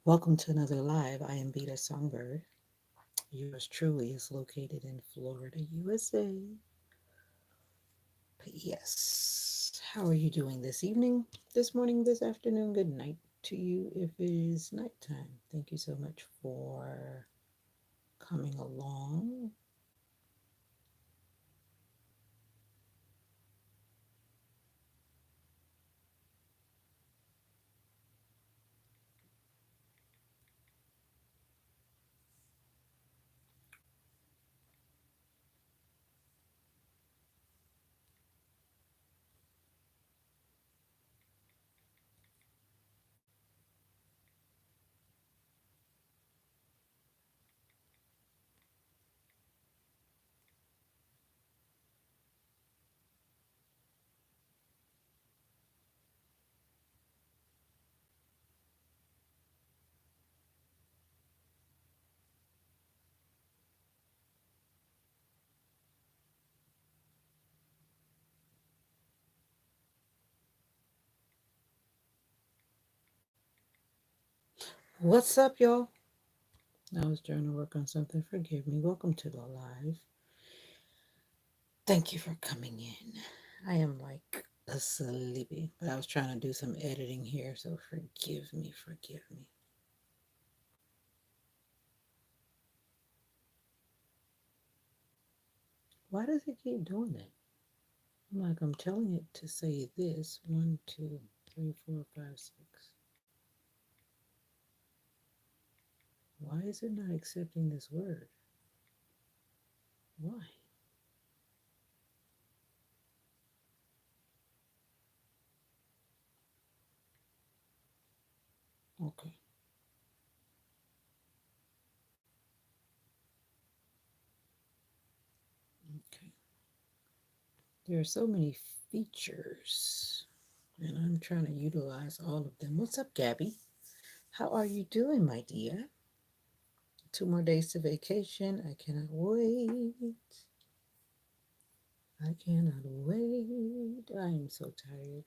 Welcome to another live. I am Veda-Song Bird. Yours truly is located in Florida, USA. But yes, how are you doing this evening, this morning, this afternoon? Good night to you if it is nighttime. Thank you so much for coming along. What's up, y'all? I was trying to work on something. Forgive me. Welcome to the live. Thank you for coming in. I am like a sleepy, but I was trying to do some editing here, so forgive me, forgive me. Why does it keep doing that? I'm like, I'm telling it to say this. One, two, three, four, five, six. Why is it not accepting this word? Why? Okay, okay. There are so many features, and I'm trying to utilize all of them. What's up, Gabby? How are you doing, my dear? 2 more days to vacation. I cannot wait. I cannot wait. I am so tired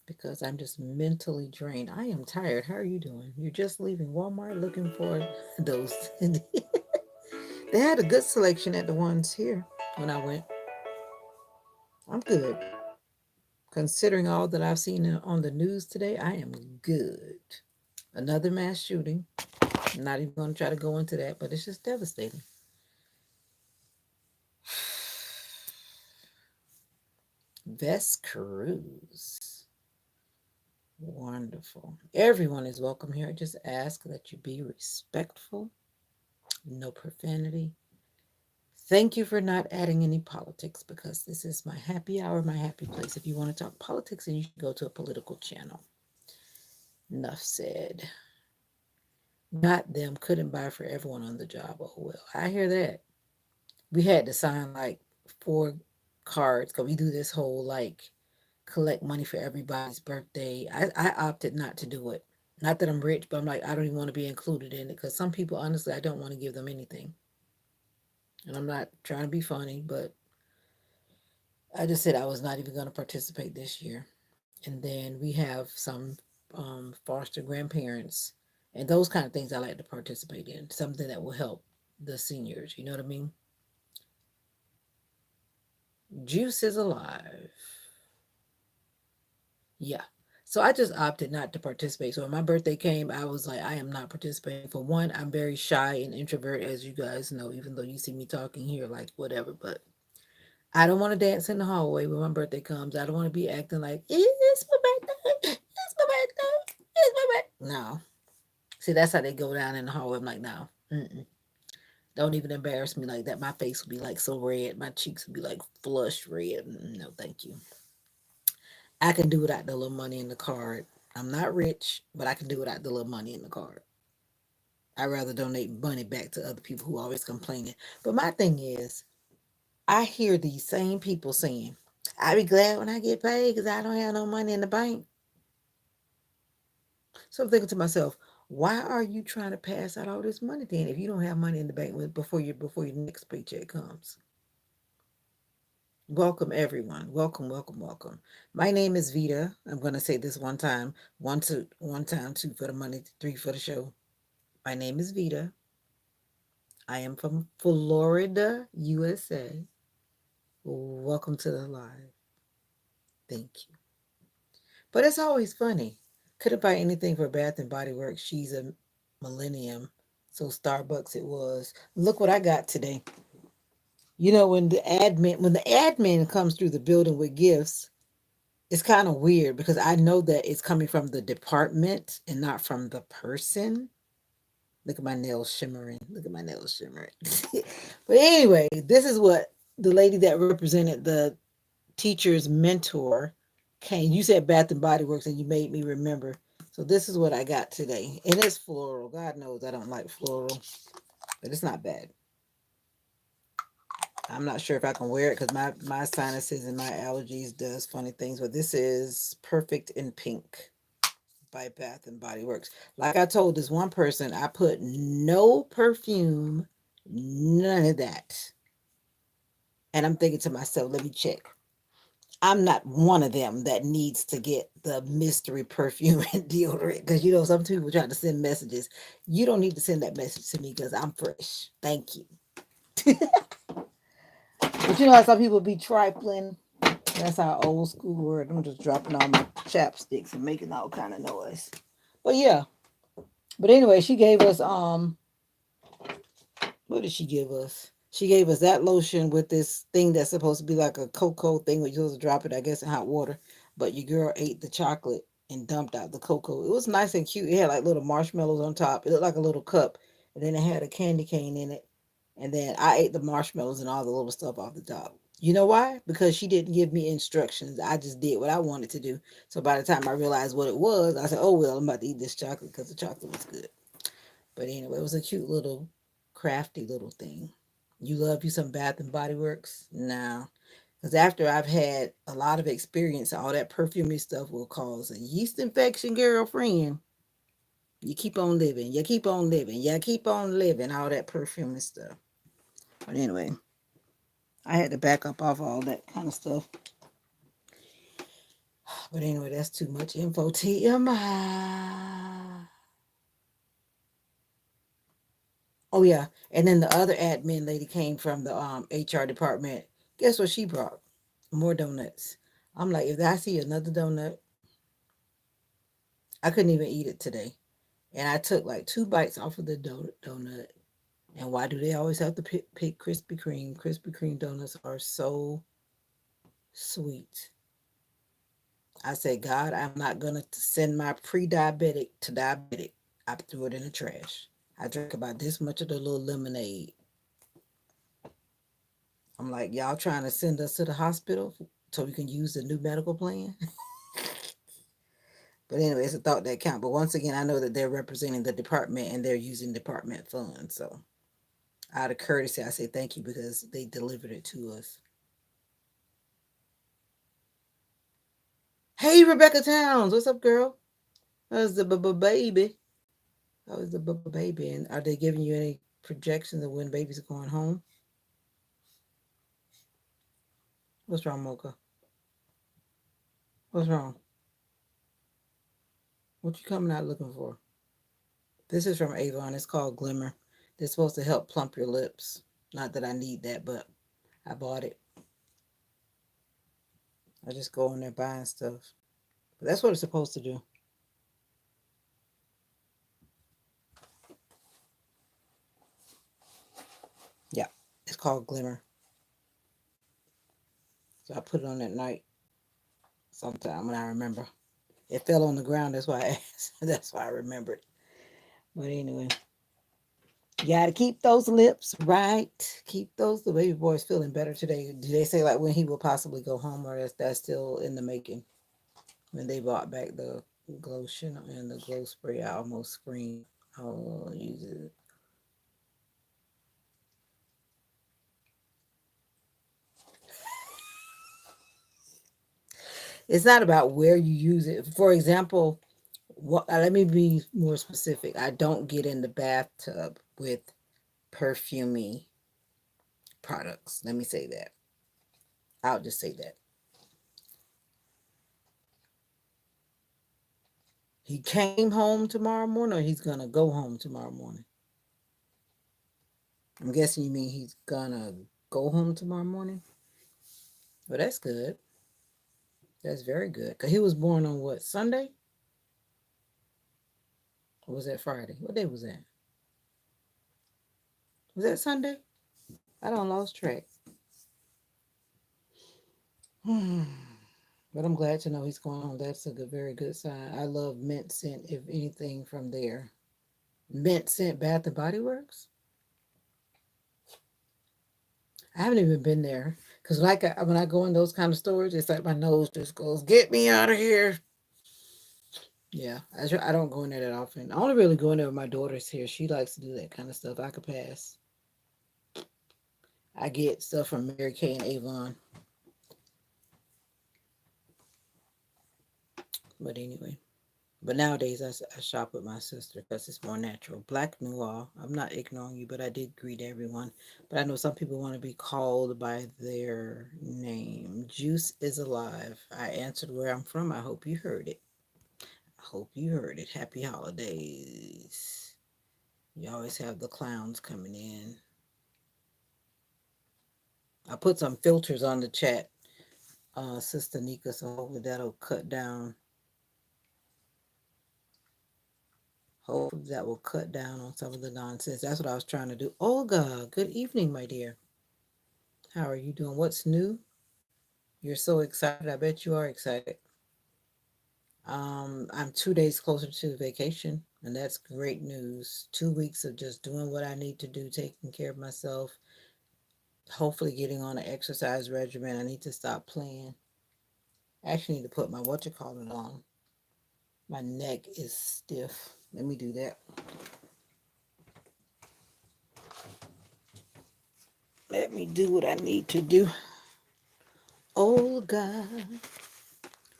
because I'm just mentally drained. I am tired. How are you doing? You're just leaving Walmart looking for those. They had a good selection at the ones here when I went. I'm good. Considering all that I've seen on the news today, I am good. Another mass shooting. I'm not even going to try to go into that, but it's just devastating. Vest Cruise. Wonderful. Everyone is welcome here. I just ask that you be respectful, no profanity. Thank you for not adding any politics because this is my happy hour, my happy place. If you want to talk politics, then you should go to a political channel. Enough said. Not them, couldn't buy for everyone on the job. Oh, well, I hear that. We had to sign like 4 cards because we do this whole like collect money for everybody's birthday. I opted not to do it. Not that I'm rich, but I'm like, I don't even want to be included in it because some people, honestly, I don't want to give them anything. And I'm not trying to be funny, but I just said I was not even going to participate this year. And then we have some foster grandparents and those kind of things I like to participate in. Something that will help the seniors. You know what I mean? Juice is alive. Yeah. So I just opted not to participate. So when my birthday came, I was like, I am not participating. For one, I'm very shy and introvert, as you guys know, even though you see me talking here, like whatever. But I don't want to dance in the hallway when my birthday comes. I don't want to be acting like, it's my birthday. It's my birthday. It's my birthday. No. See, that's how they go down in the hallway. I'm like, no. Mm-mm. Don't even embarrass me like that. My face will be like so red. My cheeks will be like flush red. No, thank you. I can do without the little money in the card. I'm not rich, but I can do without the little money in the card. I'd rather donate money back to other people who always complaining. But my thing is, I hear these same people saying, I be glad when I get paid because I don't have no money in the bank. So I'm thinking to myself, why are you trying to pass out all this money then if you don't have money in the bank before your next paycheck comes? Welcome, everyone. Welcome, welcome, welcome. My name is Vita. I'm going to say this one time, one time, two for the money, three for the show. My name is Vita. I am from Florida, USA. Welcome to the live. Thank you. But it's always funny. Couldn't buy anything for Bath and Body Works. She's a millennium. So Starbucks it was. Look what I got today. When the admin comes through the building with gifts, it's kind of weird because I know that it's coming from the department and not from the person. Look at my nails shimmering. Look at my nails shimmering. But anyway, this is what the lady that represented the teacher's mentor came. You said Bath and Body Works and you made me remember. So this is what I got today. And it's floral. God knows I don't like floral, but it's not bad. I'm not sure if I can wear it because my sinuses and my allergies does funny things. But this is Perfect in Pink by Bath and Body Works. Like I told this one person, I put no perfume, none of that. And I'm thinking to myself, let me check. I'm not one of them that needs to get the mystery perfume and deodorant because some people try to send messages. You don't need to send that message to me because I'm fresh. Thank you. But you know how some people be trifling. That's our old school word. I'm just dropping all my chapsticks and making all kind of noise. But yeah. But anyway, she gave us what did she give us? She gave us that lotion with this thing that's supposed to be like a cocoa thing where you're supposed to drop it, I guess, in hot water. But your girl ate the chocolate and dumped out the cocoa. It was nice and cute. It had like little marshmallows on top. It looked like a little cup. And then it had a candy cane in it. And then I ate the marshmallows and all the little stuff off the top. You know why? Because she didn't give me instructions. I just did what I wanted to do. So by the time I realized what it was, I said, oh, well, I'm about to eat this chocolate because the chocolate was good. But anyway, it was a cute little crafty little thing. You love you some Bath and Body Works? No. Because after I've had a lot of experience, all that perfumy stuff will cause a yeast infection, girlfriend. You keep on living. You keep on living. You keep on living. All that perfumy stuff. But anyway, I had to back up off all that kind of stuff. But anyway, that's too much info. TMI. Oh yeah, and then the other admin lady came from the HR department. Guess what she brought? More donuts. I'm like, if I see another donut, I couldn't even eat it today. And I took like two bites off of the donut. And why do they always have to pick Krispy Kreme? Krispy Kreme donuts are so sweet. I said, God, I'm not gonna send my pre-diabetic to diabetic. I threw it in the trash. I drank about this much of the little lemonade. I'm like, y'all trying to send us to the hospital so we can use the new medical plan? But anyway, it's a thought that count. But once again, I know that they're representing the department and they're using department funds. So out of courtesy, I say thank you because they delivered it to us. Hey, Rebecca Towns, what's up, girl? How's the baby? How is the baby? And are they giving you any projections of when babies are going home? What's wrong, Mocha? What's wrong? What you coming out looking for? This is from Avon. It's called Glimmer. They're supposed to help plump your lips. Not that I need that, but I bought it. I just go in there buying stuff. But that's what it's supposed to do. Yeah. It's called Glimmer. So I put it on at night sometime when I remember. It fell on the ground. That's why I asked. That's why I remembered. But anyway, you gotta keep those lips right. Keep those. The baby boy's feeling better today. Do they say like when he will possibly go home, or that's still in the making? When they brought back the lotion and the glow spray, I almost screamed. I'll use it. It's not about where you use it. For example, let me be more specific. I don't get in the bathtub with perfumey products. Let me say that. I'll just say that. He came home tomorrow morning, or he's gonna go home tomorrow morning. I'm guessing you mean he's gonna go home tomorrow morning. Well, that's good. That's very good. Cause he was born on what, Sunday? Or was that Friday? What day was that? Was that Sunday? I don't lost track. But I'm glad to know he's going home. That's a good, very good sign. I love mint scent, if anything, from there. Mint scent Bath and Body Works. I haven't even been there because, like, when I go in those kind of stores, it's like my nose just goes, "Get me out of here." Yeah, I don't go in there that often. I only really go in there when my daughter's here. She likes to do that kind of stuff. I could pass. I get stuff from Mary Kay and Avon. But anyway. But nowadays, I shop with my sister because it's more natural. Black Noir. I'm not ignoring you, but I did greet everyone. But I know some people want to be called by their name. Juice is alive. I answered where I'm from. I hope you heard it. I hope you heard it. Happy holidays. You always have the clowns coming in. I put some filters on the chat, Sister Nika, so hopefully that'll cut down. Hopefully that will cut down on some of the nonsense. That's what I was trying to do. Olga, good evening, my dear. How are you doing? What's new? You're so excited. I bet you are excited. I'm 2 days closer to vacation, and that's great news. 2 weeks of just doing what I need to do, taking care of myself, hopefully getting on an exercise regimen. I need to stop playing. I actually need to put my what you call it on. My neck is stiff. Let me do that. Let me do what I need to do. Olga,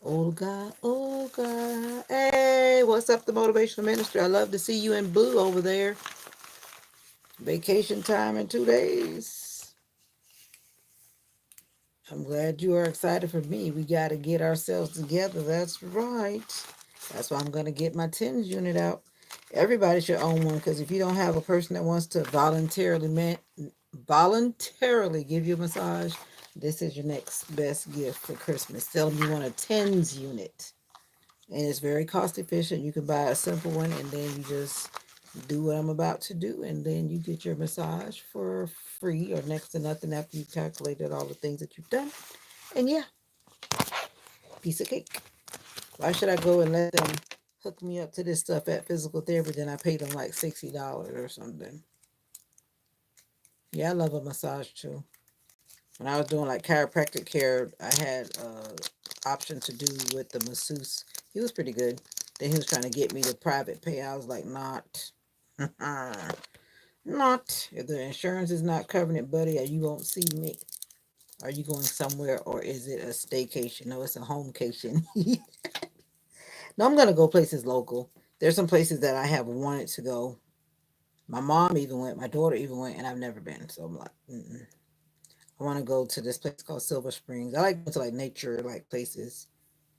Olga, Olga. Hey, what's up, the motivational ministry? I love to see you in blue over there. Vacation time in 2 days. I'm glad you are excited for me. We got to get ourselves together. That's right. That's why I'm going to get my TENS unit out. Everybody should own one because if you don't have a person that wants to voluntarily give you a massage, this is your next best gift for Christmas. Tell them you want a TENS unit. And it's very cost efficient. You can buy a simple one and then you just do what I'm about to do, and then you get your massage for free or next to nothing after you've calculated all the things that you've done. And yeah, piece of cake. Why should I go and let them hook me up to this stuff at physical therapy? Then I pay them like $60 or something. Yeah, I love a massage too. When I was doing like chiropractic care, I had option to do with the masseuse. He was pretty good. Then he was trying to get me to private pay. I was like, not. Not. If the insurance is not covering it, buddy, or you won't see me. Are you going somewhere or is it a staycation? No, it's a homecation. No, I'm gonna go places local. There's some places that I have wanted to go. My mom even went, my daughter even went, and I've never been. So I'm like, mm-mm. I want to go to this place called Silver Springs. I like going to like nature like places,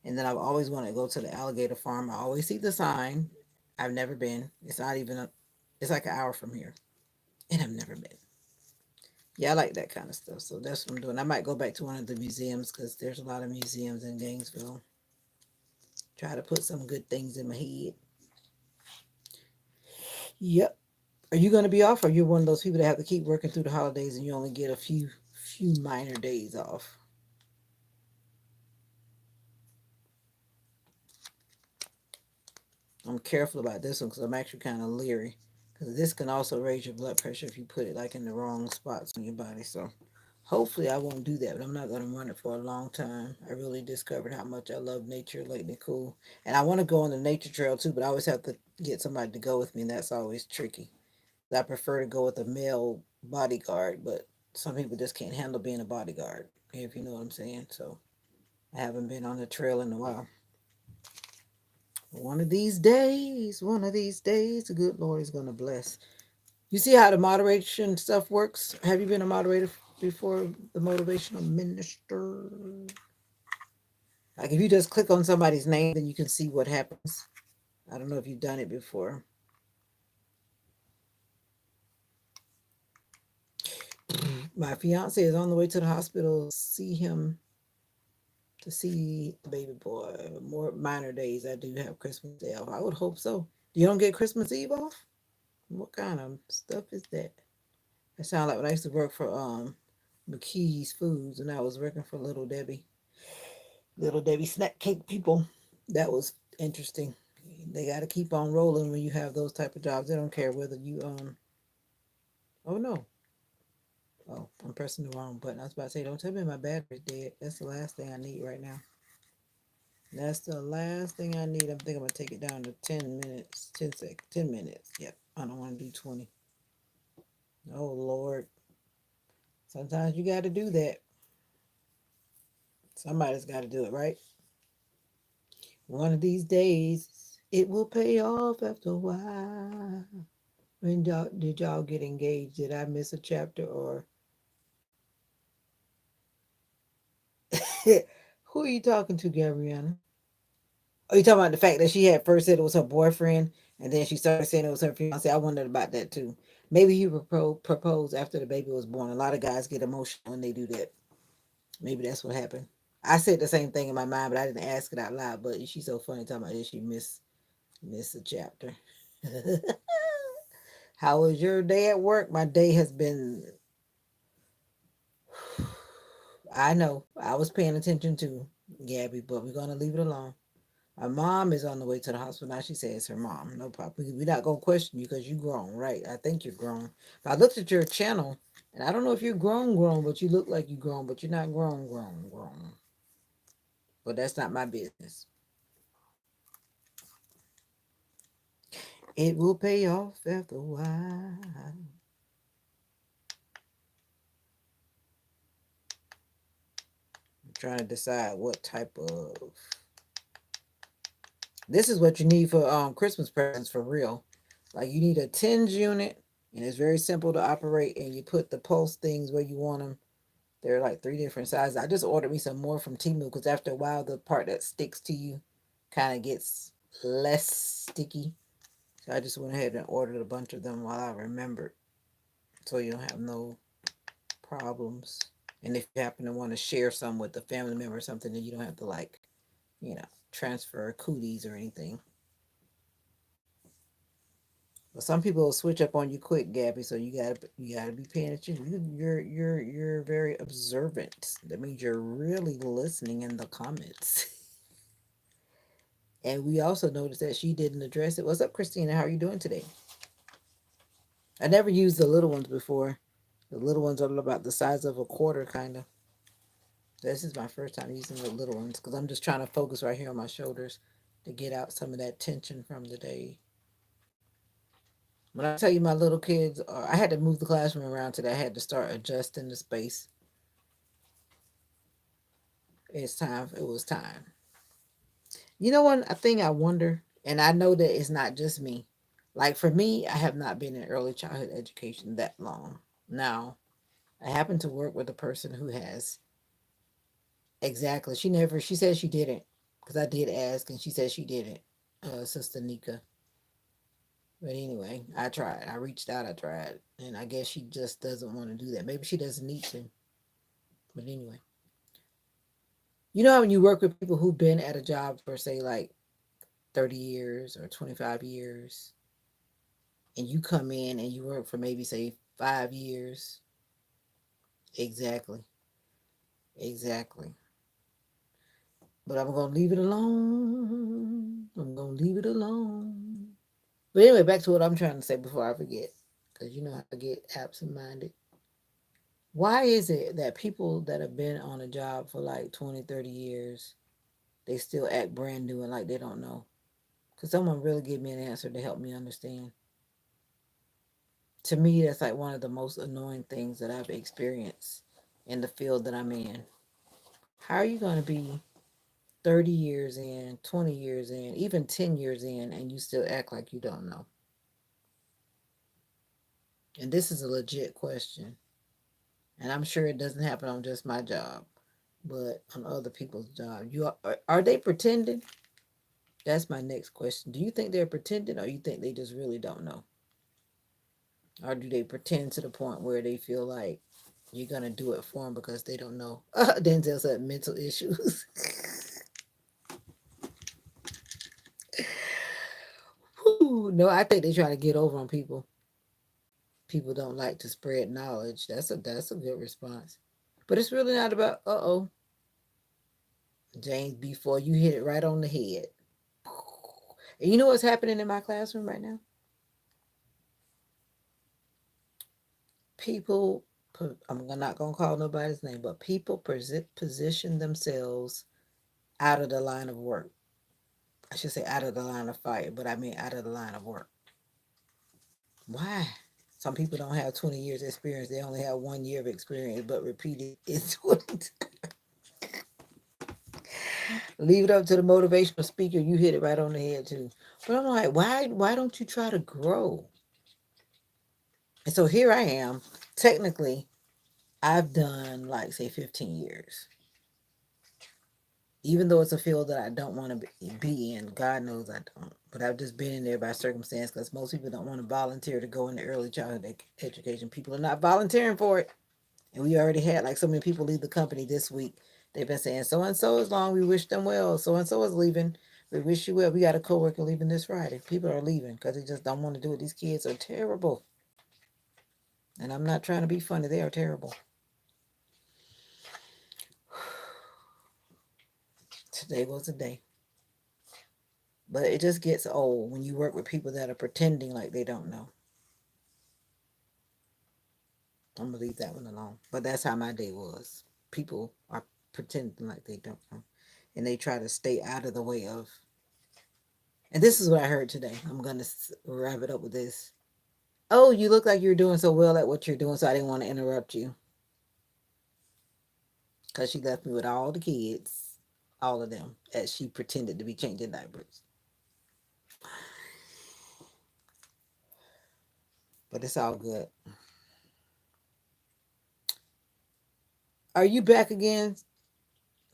and then I've always wanted to go to the alligator farm. I always see the sign. I've never been. It's not even a. It's like an hour from here, and I've never been. Yeah, I like that kind of stuff. So that's what I'm doing. I might go back to one of the museums because there's a lot of museums in Gainesville. Try to put some good things in my head. Yep. Are you going to be off, or you're one of those people that have to keep working through the holidays and you only get a few minor days off? I'm careful about this one because I'm actually kind of leery because this can also raise your blood pressure if you put it like in the wrong spots on your body. So hopefully I won't do that, but I'm not going to run it for a long time. I really discovered how much I love nature lately. Cool. And I want to go on the nature trail too, but I always have to get somebody to go with me, and that's always tricky. I prefer to go with a male bodyguard, but some people just can't handle being a bodyguard, if you know what I'm saying. So I haven't been on the trail in a while. One of these days, the good Lord is going to bless. You see how the moderation stuff works? Have you been a moderator before the motivational minister? Like if you just click on somebody's name, then you can see what happens. I don't know if you've done it before. My fiance is on the way to the hospital to see the baby boy. More minor days. I do have Christmas Day off. I would hope so. You don't get Christmas Eve off? What kind of stuff is that? That sounds like when I used to work for McKee's Foods and I was working for Little Debbie snack cake people. That was interesting. They got to keep on rolling when you have those type of jobs. They don't care whether you Oh no. Oh, I'm pressing the wrong button. I was about to say, don't tell me my battery's dead. That's the last thing I need right now. That's the last thing I need. I think I'm gonna take it down to 10 minutes, 10 minutes. Yep. I don't want to do 20. Oh Lord. Sometimes you got to do that. Somebody's got to do it, right? One of these days, it will pay off after a while. When y'all did y'all get engaged? Did I miss a chapter or who are you talking to, Gabriana? Are you talking about the fact that she had first said it was her boyfriend and then she started saying it was her fiance? I wondered about that too. Maybe he proposed after the baby was born. A lot of guys get emotional when they do that. Maybe that's what happened. I said the same thing in my mind, but I didn't ask it out loud. But she's so funny talking about this. She missed a chapter. How was your day at work? My day has been. I know. I was paying attention too, Gabby, but we're gonna leave it alone. My mom is on the way to the hospital now. She says her mom. No problem. We're not gonna question you because you grown, right? I think you're grown. But I looked at your channel, and I don't know if you're grown, but you look like you're grown, but you're not grown. But that's not my business. It will pay off after a while. I'm trying to decide what type of. This is what you need for Christmas presents for real. Like you need a tins unit, and it's very simple to operate. And you put the pulse things where you want them. There are like three different sizes. I just ordered me some more from Temu because after a while, the part that sticks to you kind of gets less sticky. So I just went ahead and ordered a bunch of them while I remembered, so you don't have no problems. And if you happen to want to share some with a family member or something, then you don't have to like, you know, transfer cooties or anything. But some people will switch up on you quick, Gabby. So you gotta be paying attention. You're very observant. That means you're really listening in the comments. And we also noticed that she didn't address it. What's up, Christina? How are you doing today? I never used the little ones before. The little ones are about the size of a quarter, kind of. This is my first time using the little ones because I'm just trying to focus right here on my shoulders to get out some of that tension from the day. When I tell you my little kids, I had to move the classroom around today. I had to start adjusting the space. It's time. It was time. You know what? A thing I wonder, and I know that it's not just me. Like for me, I have not been in early childhood education that long. Now, I happen to work with a person who has exactly. She said she didn't because I did ask and she said she didn't, Sister Nika. But anyway, I tried. I reached out, I tried. And I guess she just doesn't want to do that. Maybe she doesn't need to. But anyway, you know how when you work with people who've been at a job for, say, like 30 years or 25 years, and you come in and you work for maybe, say, 5 years? Exactly. Exactly. But I'm going to leave it alone. I'm going to leave it alone. But anyway, back to what I'm trying to say before I forget. Because you know I get absent minded. Why is it that people that have been on a job for like 20, 30 years, they still act brand new and like they don't know? Could someone really give me an answer to help me understand? To me, that's like one of the most annoying things that I've experienced in the field that I'm in. How are you going to be 30 years in, 20 years in, even 10 years in, and you still act like you don't know? And this is a legit question. And I'm sure it doesn't happen on just my job, but on other people's job. Are they pretending? That's my next question. Do you think they're pretending, or you think they just really don't know? Or do they pretend to the point where they feel like you're gonna do it for them because they don't know? Denzel said mental issues. Whew, no, I think they try to get over on people. People don't like to spread knowledge. That's a good response. But it's really not about oh, James, before you hit it right on the head. And you know what's happening in my classroom right now? People I'm not gonna call nobody's name, but people position themselves out of the line of work. I should say out of the line of fire, but I mean out of the line of work. Why? Some people don't have 20 years experience. They only have 1 year of experience, but repeated is 20. Leave it up to the motivational speaker. You hit it right on the head too. But I'm like, why don't you try to grow? And so here I am. Technically, I've done like say 15 years. Even though it's a field that I don't want to be in, God knows I don't. But I've just been in there by circumstance because most people don't want to volunteer to go into early childhood education. People are not volunteering for it. And we already had like so many people leave the company this week. They've been saying so and so is long. We wish them well. So and so is leaving. We wish you well. We got a coworker leaving this Friday. People are leaving because they just don't want to do it. These kids are terrible. And I'm not trying to be funny. They are terrible. Today was a day. But it just gets old when you work with people that are pretending like they don't know. I'm gonna leave that one alone. But that's how my day was. People are pretending like they don't know. And they try to stay out of the way of. And this is what I heard today. I'm gonna wrap it up with this. Oh, you look like you're doing so well at what you're doing, so I didn't want to interrupt you. Because she left me with all the kids, all of them, as she pretended to be changing diapers. But it's all good. Are you back again?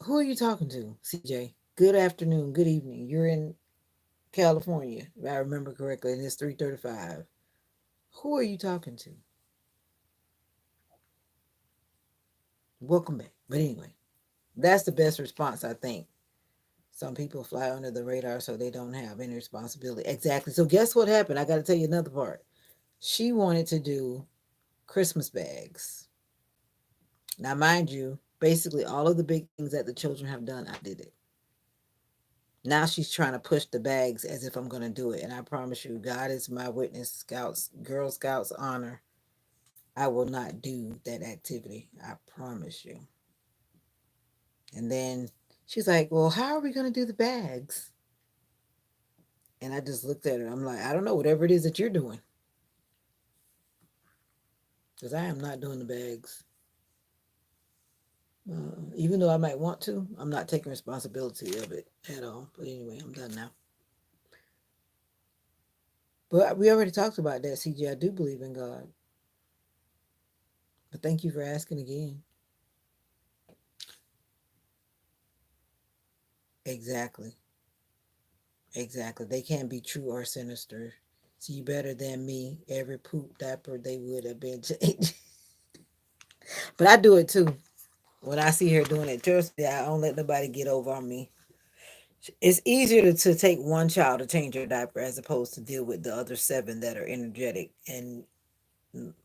Who are you talking to, CJ? Good afternoon, good evening. You're in California, if I remember correctly, and it's 3:35. Who are you talking to? Welcome back. But anyway, that's the best response, I think. Some people fly under the radar so they don't have any responsibility. Exactly. So guess what happened? I got to tell you another part. She wanted to do Christmas bags. Now, mind you, basically all of the big things that the children have done, I did it. Now she's trying to push the bags as if I'm going to do it. And I promise you, God is my witness, Scouts, Girl Scouts honor. I will not do that activity. I promise you. And then she's like, well, how are we going to do the bags? And I just looked at her. I'm like, I don't know, whatever it is that you're doing. Because I am not doing the bags. Even though I might want to, I'm not taking responsibility of it at all. But anyway, I'm done now. But we already talked about that, CJ. I do believe in God. But thank you for asking again. Exactly. Exactly. They can be true or sinister. See, better than me. Every poop diaper they would have been changed. But I do it too. When I see her doing it, trust me, I don't let nobody get over on me. It's easier to take one child to change her diaper as opposed to deal with the other seven that are energetic and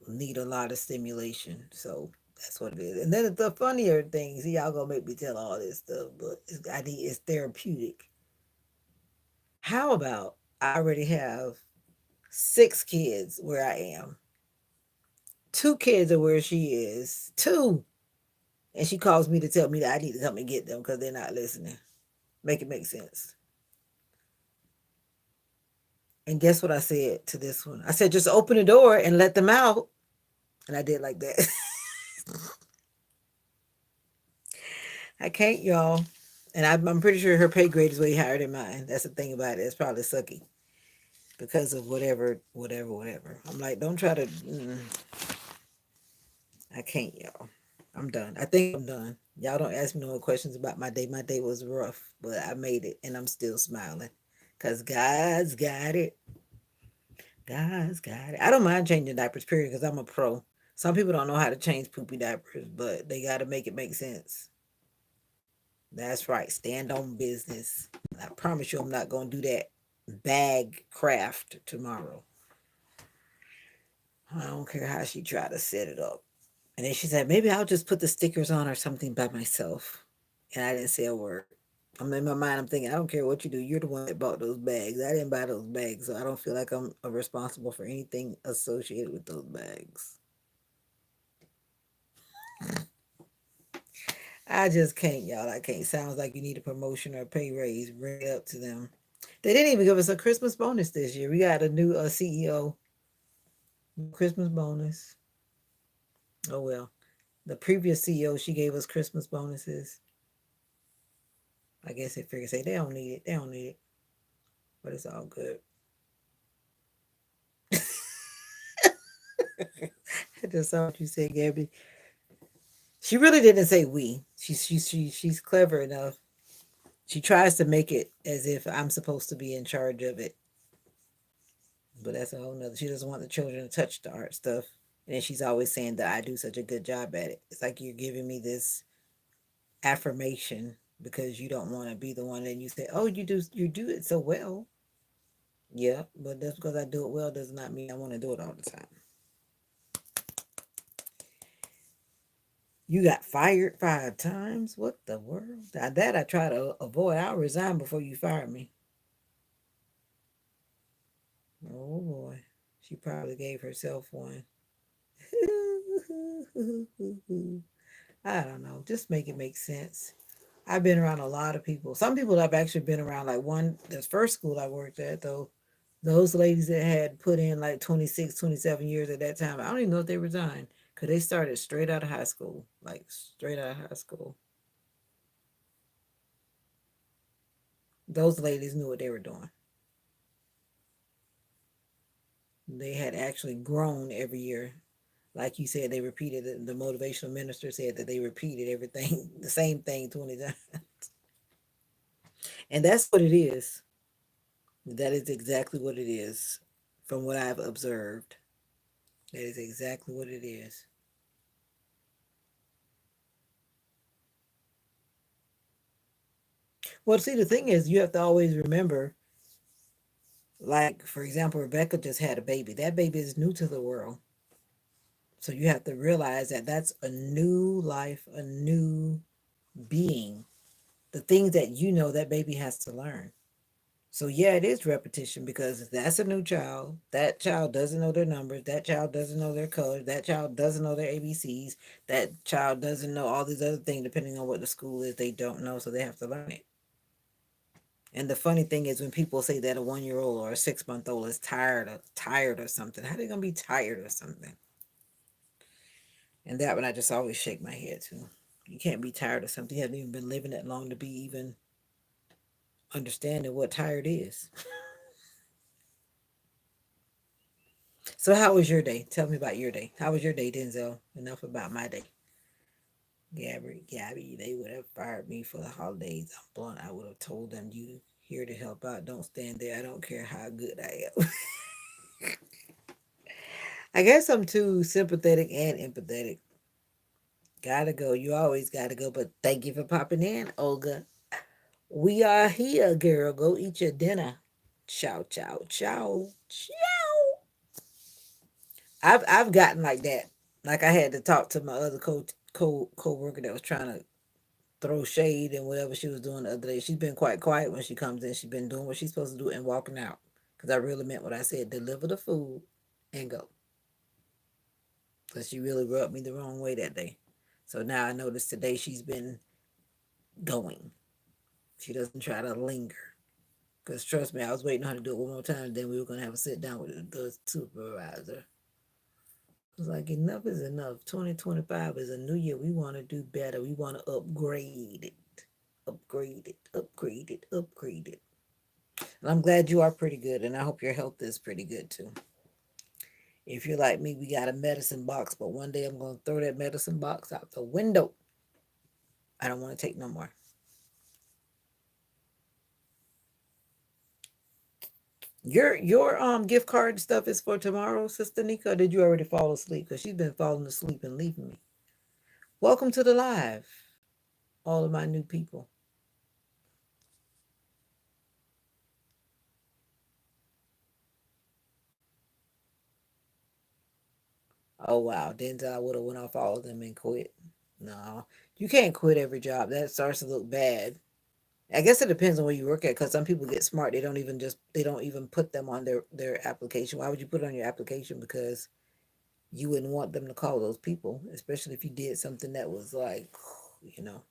need a lot of stimulation. So that's what it is. And then the funnier thing, see, y'all gonna make me tell all this stuff, but it's therapeutic. How about I already have 6 kids where I am. 2 kids are where she is. Two. And she calls me to tell me that I need to come and get them because they're not listening. Make it make sense. And guess what I said to this one? I said, just open the door and let them out. And I did like that. I can't, y'all. And I'm pretty sure her pay grade is way higher than mine. That's the thing about it. It's probably sucky because of whatever. I'm like, don't try to. I can't, y'all. I'm done. I think I'm done. Y'all don't ask me no more questions about my day. My day was rough, but I made it and I'm still smiling. Because God's got it. God's got it. I don't mind changing diapers, period, because I'm a pro. Some people don't know how to change poopy diapers, but they got to make it make sense. That's right. Stand on business. I promise you, I'm not going to do that bag craft tomorrow. I don't care how she tried to set it up. And then she said, maybe I'll just put the stickers on or something by myself. And I didn't say a word. I'm in my mind, I'm thinking, I don't care what you do. You're the one that bought those bags. I didn't buy those bags. So I don't feel like I'm responsible for anything associated with those bags. I just can't, y'all. I can't. Sounds like you need a promotion or a pay raise. Bring it up to them. They didn't even give us a Christmas bonus this year. We got a new CEO. Christmas bonus. Oh well. The previous CEO, she gave us Christmas bonuses. I guess they figured say they don't need it. They don't need it. But it's all good. I just saw what you said, Gabby. She really didn't say we. She's clever enough. She tries to make it as if I'm supposed to be in charge of it. But that's a whole nother. She doesn't want the children to touch the art stuff. And then she's always saying that I do such a good job at it. It's like you're giving me this affirmation because you don't want to be the one and you say, "Oh, you do it so well." Yeah, but just because I do it well does not mean I want to do it all the time. You got fired 5 times? What the world? That I try to avoid. I'll resign before you fire me. Oh boy. She probably gave herself one. I don't know. Just make it make sense. I've been around a lot of people. Some people I've actually been around, like one, the first school I worked at, though, those ladies that had put in like 26, 27 years at that time, I don't even know if they resigned because they started straight out of high school, like straight out of high school. Those ladies knew what they were doing. They had actually grown every year. Like you said, they repeated it. The motivational minister said that they repeated everything, the same thing 20 times. And that's what it is. That is exactly what it is from what I've observed. That is exactly what it is. Well, see, the thing is, you have to always remember, like, for example, Rebecca just had a baby. That baby is new to the world. So you have to realize that that's a new life, a new being. The things that you know that baby has to learn. So yeah, it is repetition because that's a new child. That child doesn't know their numbers. That child doesn't know their colors. That child doesn't know their ABCs. That child doesn't know all these other things depending on what the school is. They don't know, so they have to learn it. And the funny thing is when people say that a 1 year old or a 6 month old is tired or something, how they gonna be tired or something? And that one I just always shake my head to. You can't be tired of something. You haven't even been living that long to be even understanding what tired is. So how was your day? Tell me about your day. How was your day, Denzel? Enough about my day. Gabby, they would have fired me for the holidays. I'm blunt. I would have told them you here to help out. Don't stand there. I don't care how good I am. I guess I'm too sympathetic and empathetic. Gotta go. You always gotta go. But thank you for popping in, Olga. We are here, girl. Go eat your dinner. Ciao, ciao, ciao, ciao. I've gotten like that. Like I had to talk to my other co-worker that was trying to throw shade and whatever she was doing the other day. She's been quite quiet when she comes in. She's been doing what she's supposed to do and walking out. Because I really meant what I said. Deliver the food and go. Because she really rubbed me the wrong way that day. So now I notice today she's been going. She doesn't try to linger. Because trust me, I was waiting on her to do it one more time. Then we were going to have a sit down with the supervisor. I was like, enough is enough. 2025 is a new year. We want to do better. We want to upgrade it. Upgrade it. Upgrade it. Upgrade it. And I'm glad you are pretty good. And I hope your health is pretty good too. If you're like me, we got a medicine box, but one day I'm going to throw that medicine box out the window. I don't want to take no more. Your gift card stuff is for tomorrow, Sister Nika. Or did you already fall asleep? Because she's been falling asleep and leaving me. Welcome to the live, all of my new people. Oh wow, Denzel, I would have went off all of them and quit. No, you can't quit every job. That starts to look bad. I guess it depends on where you work at, because some people get smart. They don't even put them on their application. Why would you put it on your application? Because you wouldn't want them to call those people, especially if you did something that was like, you know.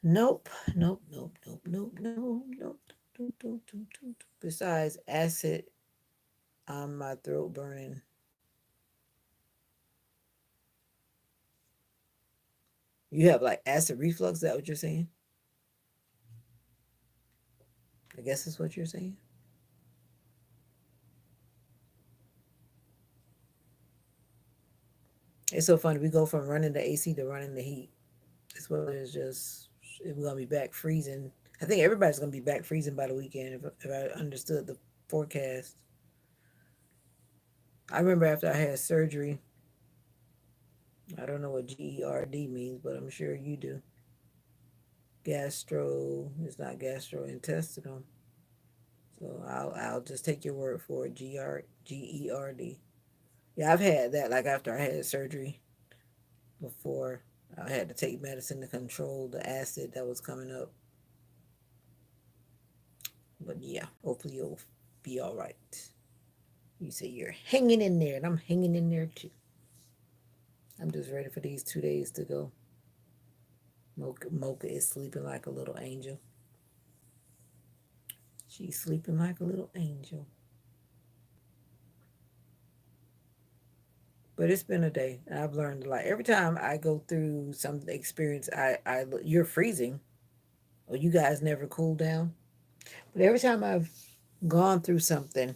Nope, nope, nope, nope, nope, nope, nope. Besides acid on my throat burning, you have like acid reflux. Is that what you're saying? I guess that's what you're saying. It's so funny. We go from running the AC to running the heat. This weather is just, we're gonna be back freezing. I think everybody's gonna be back freezing by the weekend if I understood the forecast. I remember after I had surgery, I don't know what GERD means, but I'm sure you do. Gastro, it's not gastrointestinal. So I'll just take your word for it. GERD. Yeah, I've had that like after I had surgery before. I had to take medicine to control the acid that was coming up. But yeah, hopefully you'll be all right. You say you're hanging in there, and I'm hanging in there too. I'm just ready for these 2 days to go. Mocha is sleeping like a little angel. She's sleeping like a little angel. But it's been a day. I've learned a lot. Every time I go through some experience, you're freezing, or you guys never cool down. But every time I've gone through something,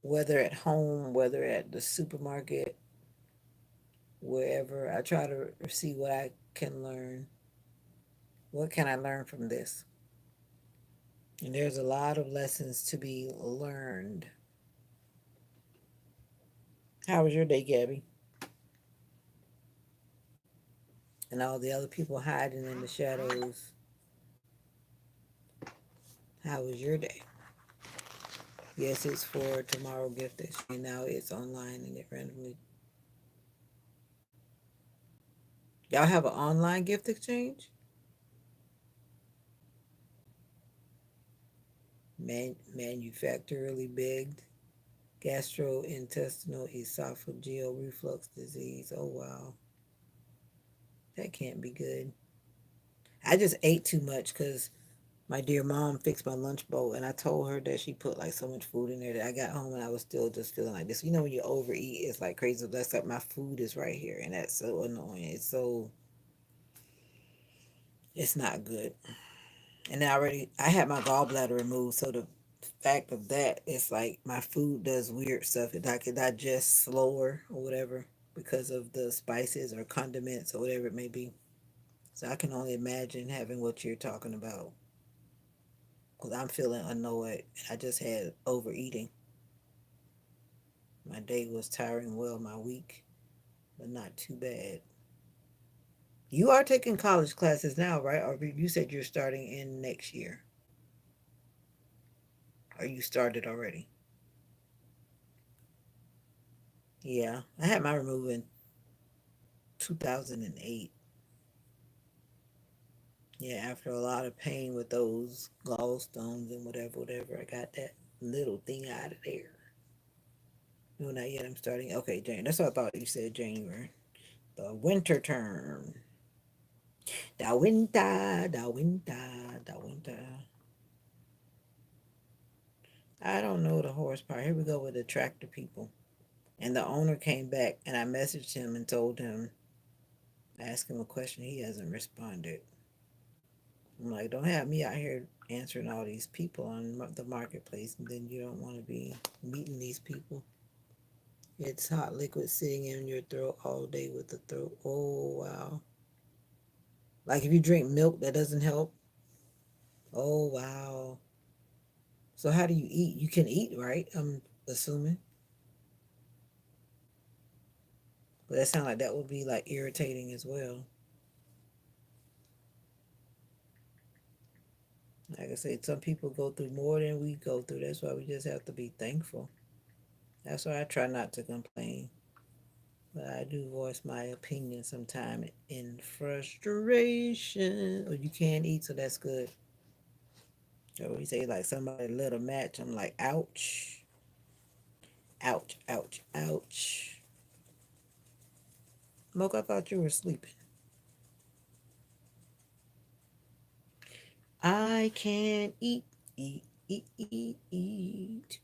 whether at home, whether at the supermarket, wherever, I try to see what I can learn. What can I learn from this? And there's a lot of lessons to be learned. How was your day, Gabby? And all the other people hiding in the shadows. How was your day? Yes, it's for tomorrow gift exchange. Now it's online and it randomly. Y'all have an online gift exchange? Manufacturally begged. Gastrointestinal esophageal reflux disease. Oh, wow. That can't be good. I just ate too much because my dear mom fixed my lunch bowl, and I told her that she put like so much food in there that I got home and I was still just feeling like this. You know, when you overeat, it's like crazy. That's like my food is right here, and that's so annoying. It's not good. And I had my gallbladder removed, so the fact of that, it's like my food does weird stuff. I can digest slower or whatever because of the spices or condiments or whatever it may be. So I can only imagine having what you're talking about because I'm feeling annoyed. I just had overeating. My day was tiring, well, my week, but not too bad. You are taking college classes now, right? Or you said you're starting in next year. Or you started already? Yeah, I had my removed in 2008. Yeah, after a lot of pain with those gallstones and whatever, I got that little thing out of there. No, not yet. I'm starting. Okay, Jane. That's what I thought you said, January. The winter term. The winter. I don't know the horsepower. Here we go with the tractor people. And the owner came back, and I messaged him and told him, ask him a question. He hasn't responded. I'm like, don't have me out here answering all these people on the marketplace, and then you don't want to be meeting these people. It's hot liquid sitting in your throat all day with the throat. Oh, wow. Like if you drink milk, that doesn't help. Oh, wow. So how do you eat? You can eat, right? I'm assuming. But that sounds like that would be like irritating as well. Like I said, some people go through more than we go through. That's why we just have to be thankful. That's why I try not to complain. But I do voice my opinion sometime in frustration. Or you can't eat, so that's good. So we say like somebody lit a match. I'm like, ouch, ouch, ouch, ouch. Moke, I thought you were sleeping. I can't eat, eat, eat, eat, eat.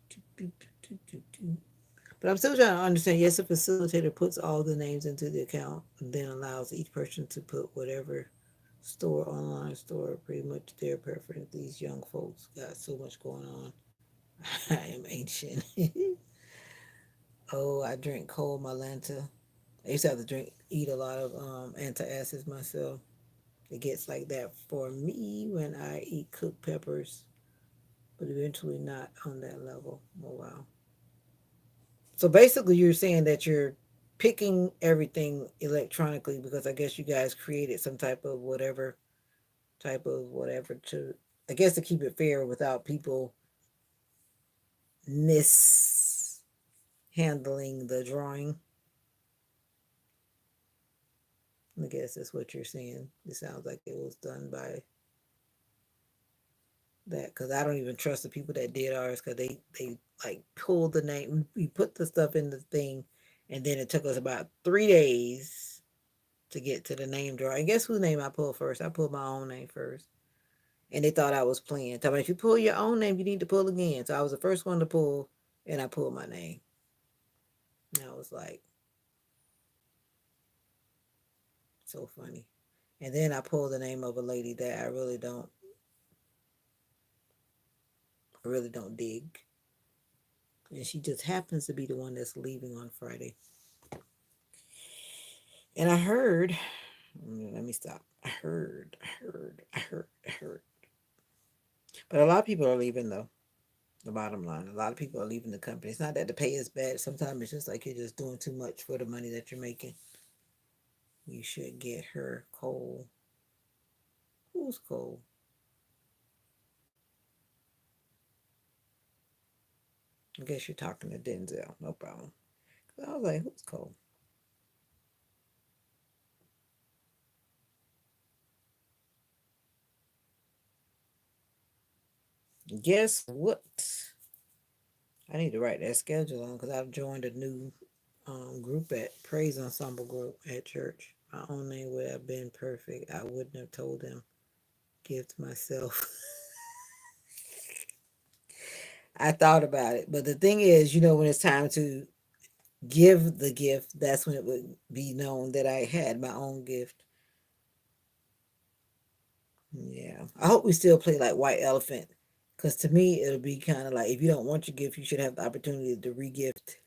But I'm still trying to understand. Yes, the facilitator puts all the names into the account and then allows each person to put whatever store, online store, pretty much their preference. These young folks got so much going on. I am ancient. Oh, I drink cold Malanta. I used to have to eat a lot of antacids myself. It gets like that for me when I eat cooked peppers, but eventually not on that level. Oh wow. So basically, you're saying that you're picking everything electronically because I guess you guys created some type of whatever to, I guess, to keep it fair without people mishandling the drawing. I guess that's what you're saying. It sounds like it was done by that because I don't even trust the people that did ours because they like pulled the name. We put the stuff in the thing, and then it took us about 3 days to get to the name draw. And guess whose name I pulled first? I pulled my own name first. And they thought I was playing. Tell me, if you pull your own name, you need to pull again. So I was the first one to pull, and I pulled my name. And I was like, so funny. And then I pulled the name of a lady that I really don't dig. And she just happens to be the one that's leaving on Friday. And I heard, let me stop. I heard. But a lot of people are leaving though. The bottom line, a lot of people are leaving the company. It's not that the pay is bad. Sometimes it's just like you're just doing too much for the money that you're making. You should get her Cole. Who's Cole? I guess you're talking to Denzel. No problem. I was like, who's Cole? Guess what? I need to write that schedule on because I've joined a new group at Praise Ensemble group at church. My own name would have been perfect. I wouldn't have told them. Gift myself. I thought about it, but the thing is, when it's time to give the gift, that's when it would be known that I had my own gift. Yeah. I hope we still play like White Elephant. Because to me, it'll be kind of like if you don't want your gift, you should have the opportunity to regift.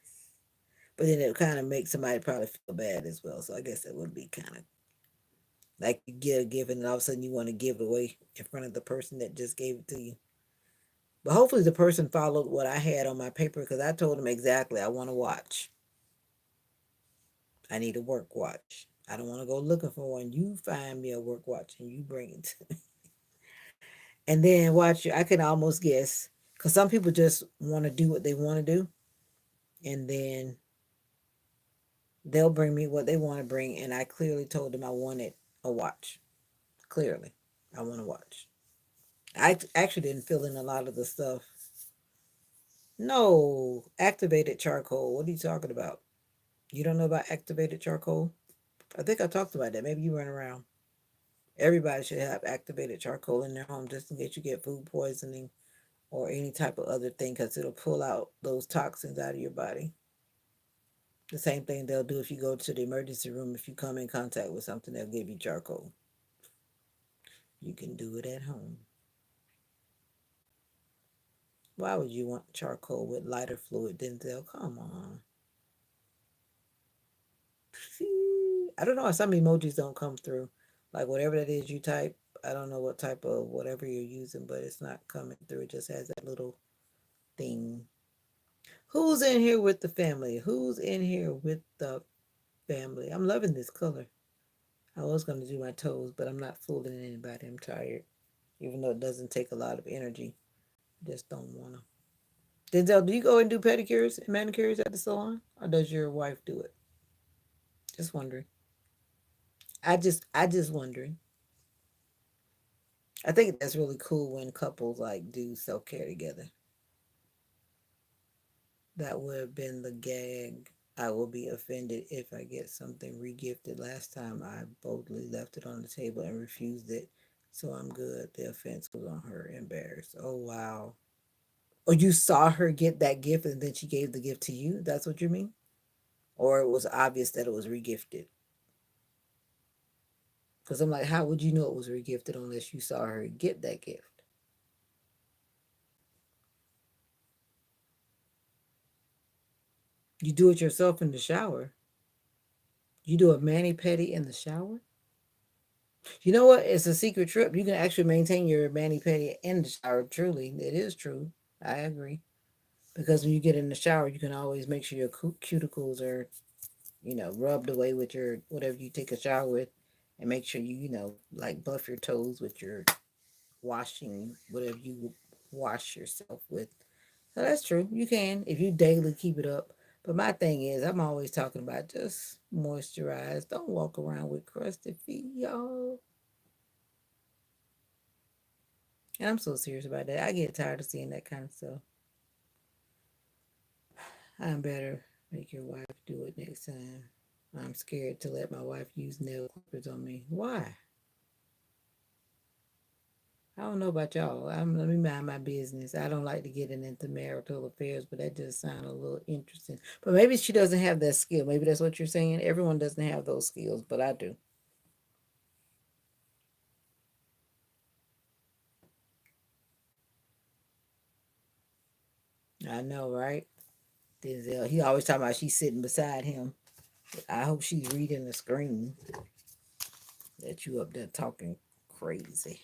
But then it kind of makes somebody probably feel bad as well. So I guess it would be kind of like you get a gift and all of a sudden you want to give it away in front of the person that just gave it to you. But hopefully the person followed what I had on my paper because I told them exactly I want a watch. I need a work watch. I don't want to go looking for one. You find me a work watch and you bring it to me. And then watch you. I can almost guess because some people just want to do what they want to do, and then they'll bring me what they want to bring. And I clearly told them I wanted a watch. Clearly, I want a watch. I actually didn't fill in a lot of the stuff. No, activated charcoal. What are you talking about? You don't know about activated charcoal? I think I talked about that. Maybe you weren't around. Everybody should have activated charcoal in their home just in case you get food poisoning or any type of other thing because it'll pull out those toxins out of your body. The same thing they'll do if you go to the emergency room. If you come in contact with something, they'll give you charcoal. You can do it at home. Why would you want charcoal with lighter fluid, Denzel? Come on. I don't know. Some emojis don't come through. Like whatever that is you type, I don't know what type of whatever you're using, but it's not coming through. It just has that little thing. Who's in here with the family? Who's in here with the family? I'm loving this color. I was going to do my toes, but I'm not fooling anybody. I'm tired. Even though it doesn't take a lot of energy. I just don't want to. Denzel, do you go and do pedicures and manicures at the salon? Or does your wife do it? Just wondering. I just wondering. I think that's really cool when couples like do self care together. That would have been the gag. I will be offended if I get something regifted. Last time I boldly left it on the table and refused it. So I'm good. The offense was on her. Embarrassed. Oh wow. Or you saw her get that gift and then she gave the gift to you? That's what you mean? Or it was obvious that it was regifted? Because I'm like, how would you know it was regifted unless you saw her get that gift? You do it yourself in the shower. You do a mani pedi in the shower? You know what? It's a secret trip. You can actually maintain your mani pedi in the shower. Truly, it is true. I agree. Because when you get in the shower, you can always make sure your cuticles are, rubbed away with your whatever you take a shower with, and make sure you like buff your toes with your washing whatever you wash yourself with. So that's true. You can if you daily keep it up. But my thing is, I'm always talking about just moisturize. Don't walk around with crusty feet, y'all. And I'm so serious about that. I get tired of seeing that kind of stuff. I better make your wife do it next time. I'm scared to let my wife use nail clippers on me. Why? I don't know about y'all. Let me mind my business. I don't like to get into marital affairs, but that just sounds a little interesting. But maybe she doesn't have that skill. Maybe that's what you're saying. Everyone doesn't have those skills, but I do. I know, right? Denzel, he always talking about she's sitting beside him. I hope she's reading the screen that you up there talking crazy.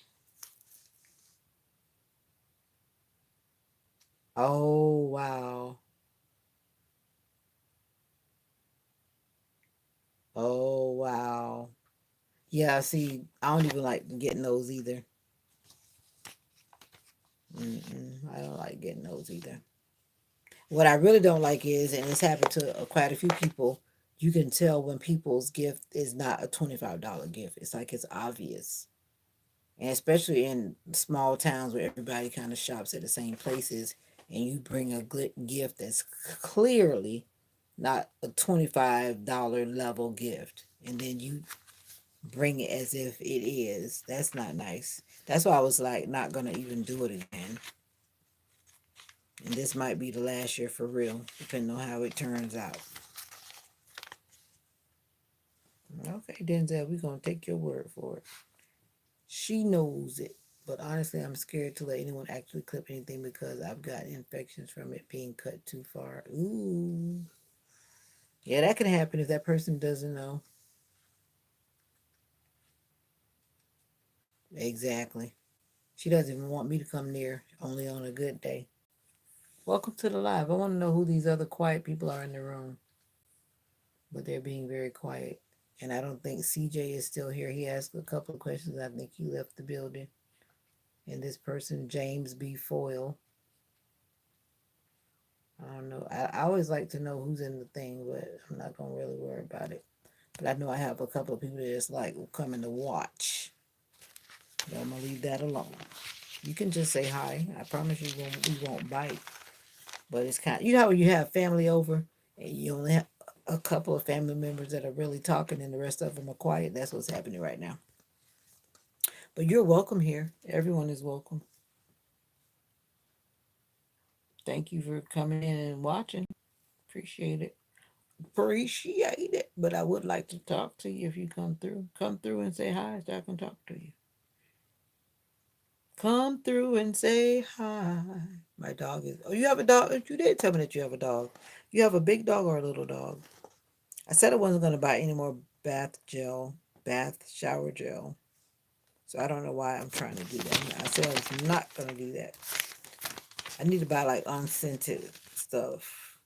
Oh wow. Oh wow. Yeah, see, I don't even like getting those either. I don't like getting those either. What I really don't like is, and it's happened to quite a few people, you can tell when people's gift is not a $25 gift. It's like it's obvious. And especially in small towns where everybody kind of shops at the same places, and you bring a good gift that's clearly not a $25 level gift, and then you bring it as if it is. That's not nice. That's why I was like, not gonna even do it again. And this might be the last year for real, depending on how it turns out. Okay, Denzel, we're gonna take your word for it. She knows it. But honestly, I'm scared to let anyone actually clip anything because I've got infections from it being cut too far. Ooh. Yeah, that can happen if that person doesn't know. Exactly. She doesn't even want me to come near, only on a good day. Welcome to the live. I want to know who these other quiet people are in the room, but they're being very quiet. And I don't think CJ is still here. He asked a couple of questions. I think he left the building. And this person, James B. Foyle, I don't know. I always like to know who's in the thing, but I'm not gonna really worry about it. But I know I have a couple of people that's like coming to watch. But I'm gonna leave that alone. You can just say hi. I promise you we won't bite. But it's kind of, how you have family over and you only have a couple of family members that are really talking and the rest of them are quiet. That's what's happening right now. But you're welcome here. Everyone is welcome. Thank you for coming in and watching. Appreciate it. Appreciate it. But I would like to talk to you if you come through. Come through and say hi so I can talk to you. Come through and say hi. My dog is. Oh, you have a dog? You did tell me that you have a dog. You have a big dog or a little dog? I said I wasn't going to buy any more bath shower gel. So I don't know why I'm trying to do that. I said I was not going to do that. I need to buy like unscented stuff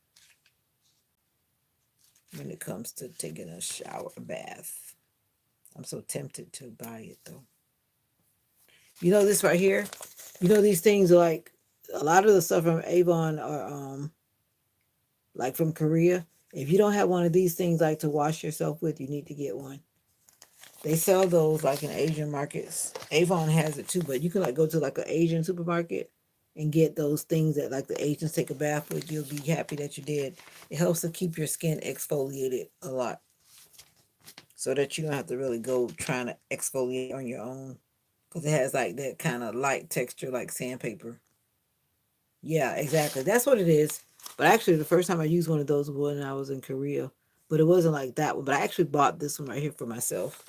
when it comes to taking a shower, a bath. I'm so tempted to buy it though. You know this right here? You know these things are like a lot of the stuff from Avon are like from Korea. If you don't have one of these things like to wash yourself with, you need to get one. They sell those like in Asian markets. Avon has it too, but you can like go to like an Asian supermarket and get those things that like the Asians take a bath with. You'll be happy that you did. It helps to keep your skin exfoliated a lot so that you don't have to really go trying to exfoliate on your own because it has like that kind of light texture like sandpaper. Yeah, exactly. That's what it is. But actually, the first time I used one of those was when I was in Korea. But it wasn't like that one. But I actually bought this one right here for myself.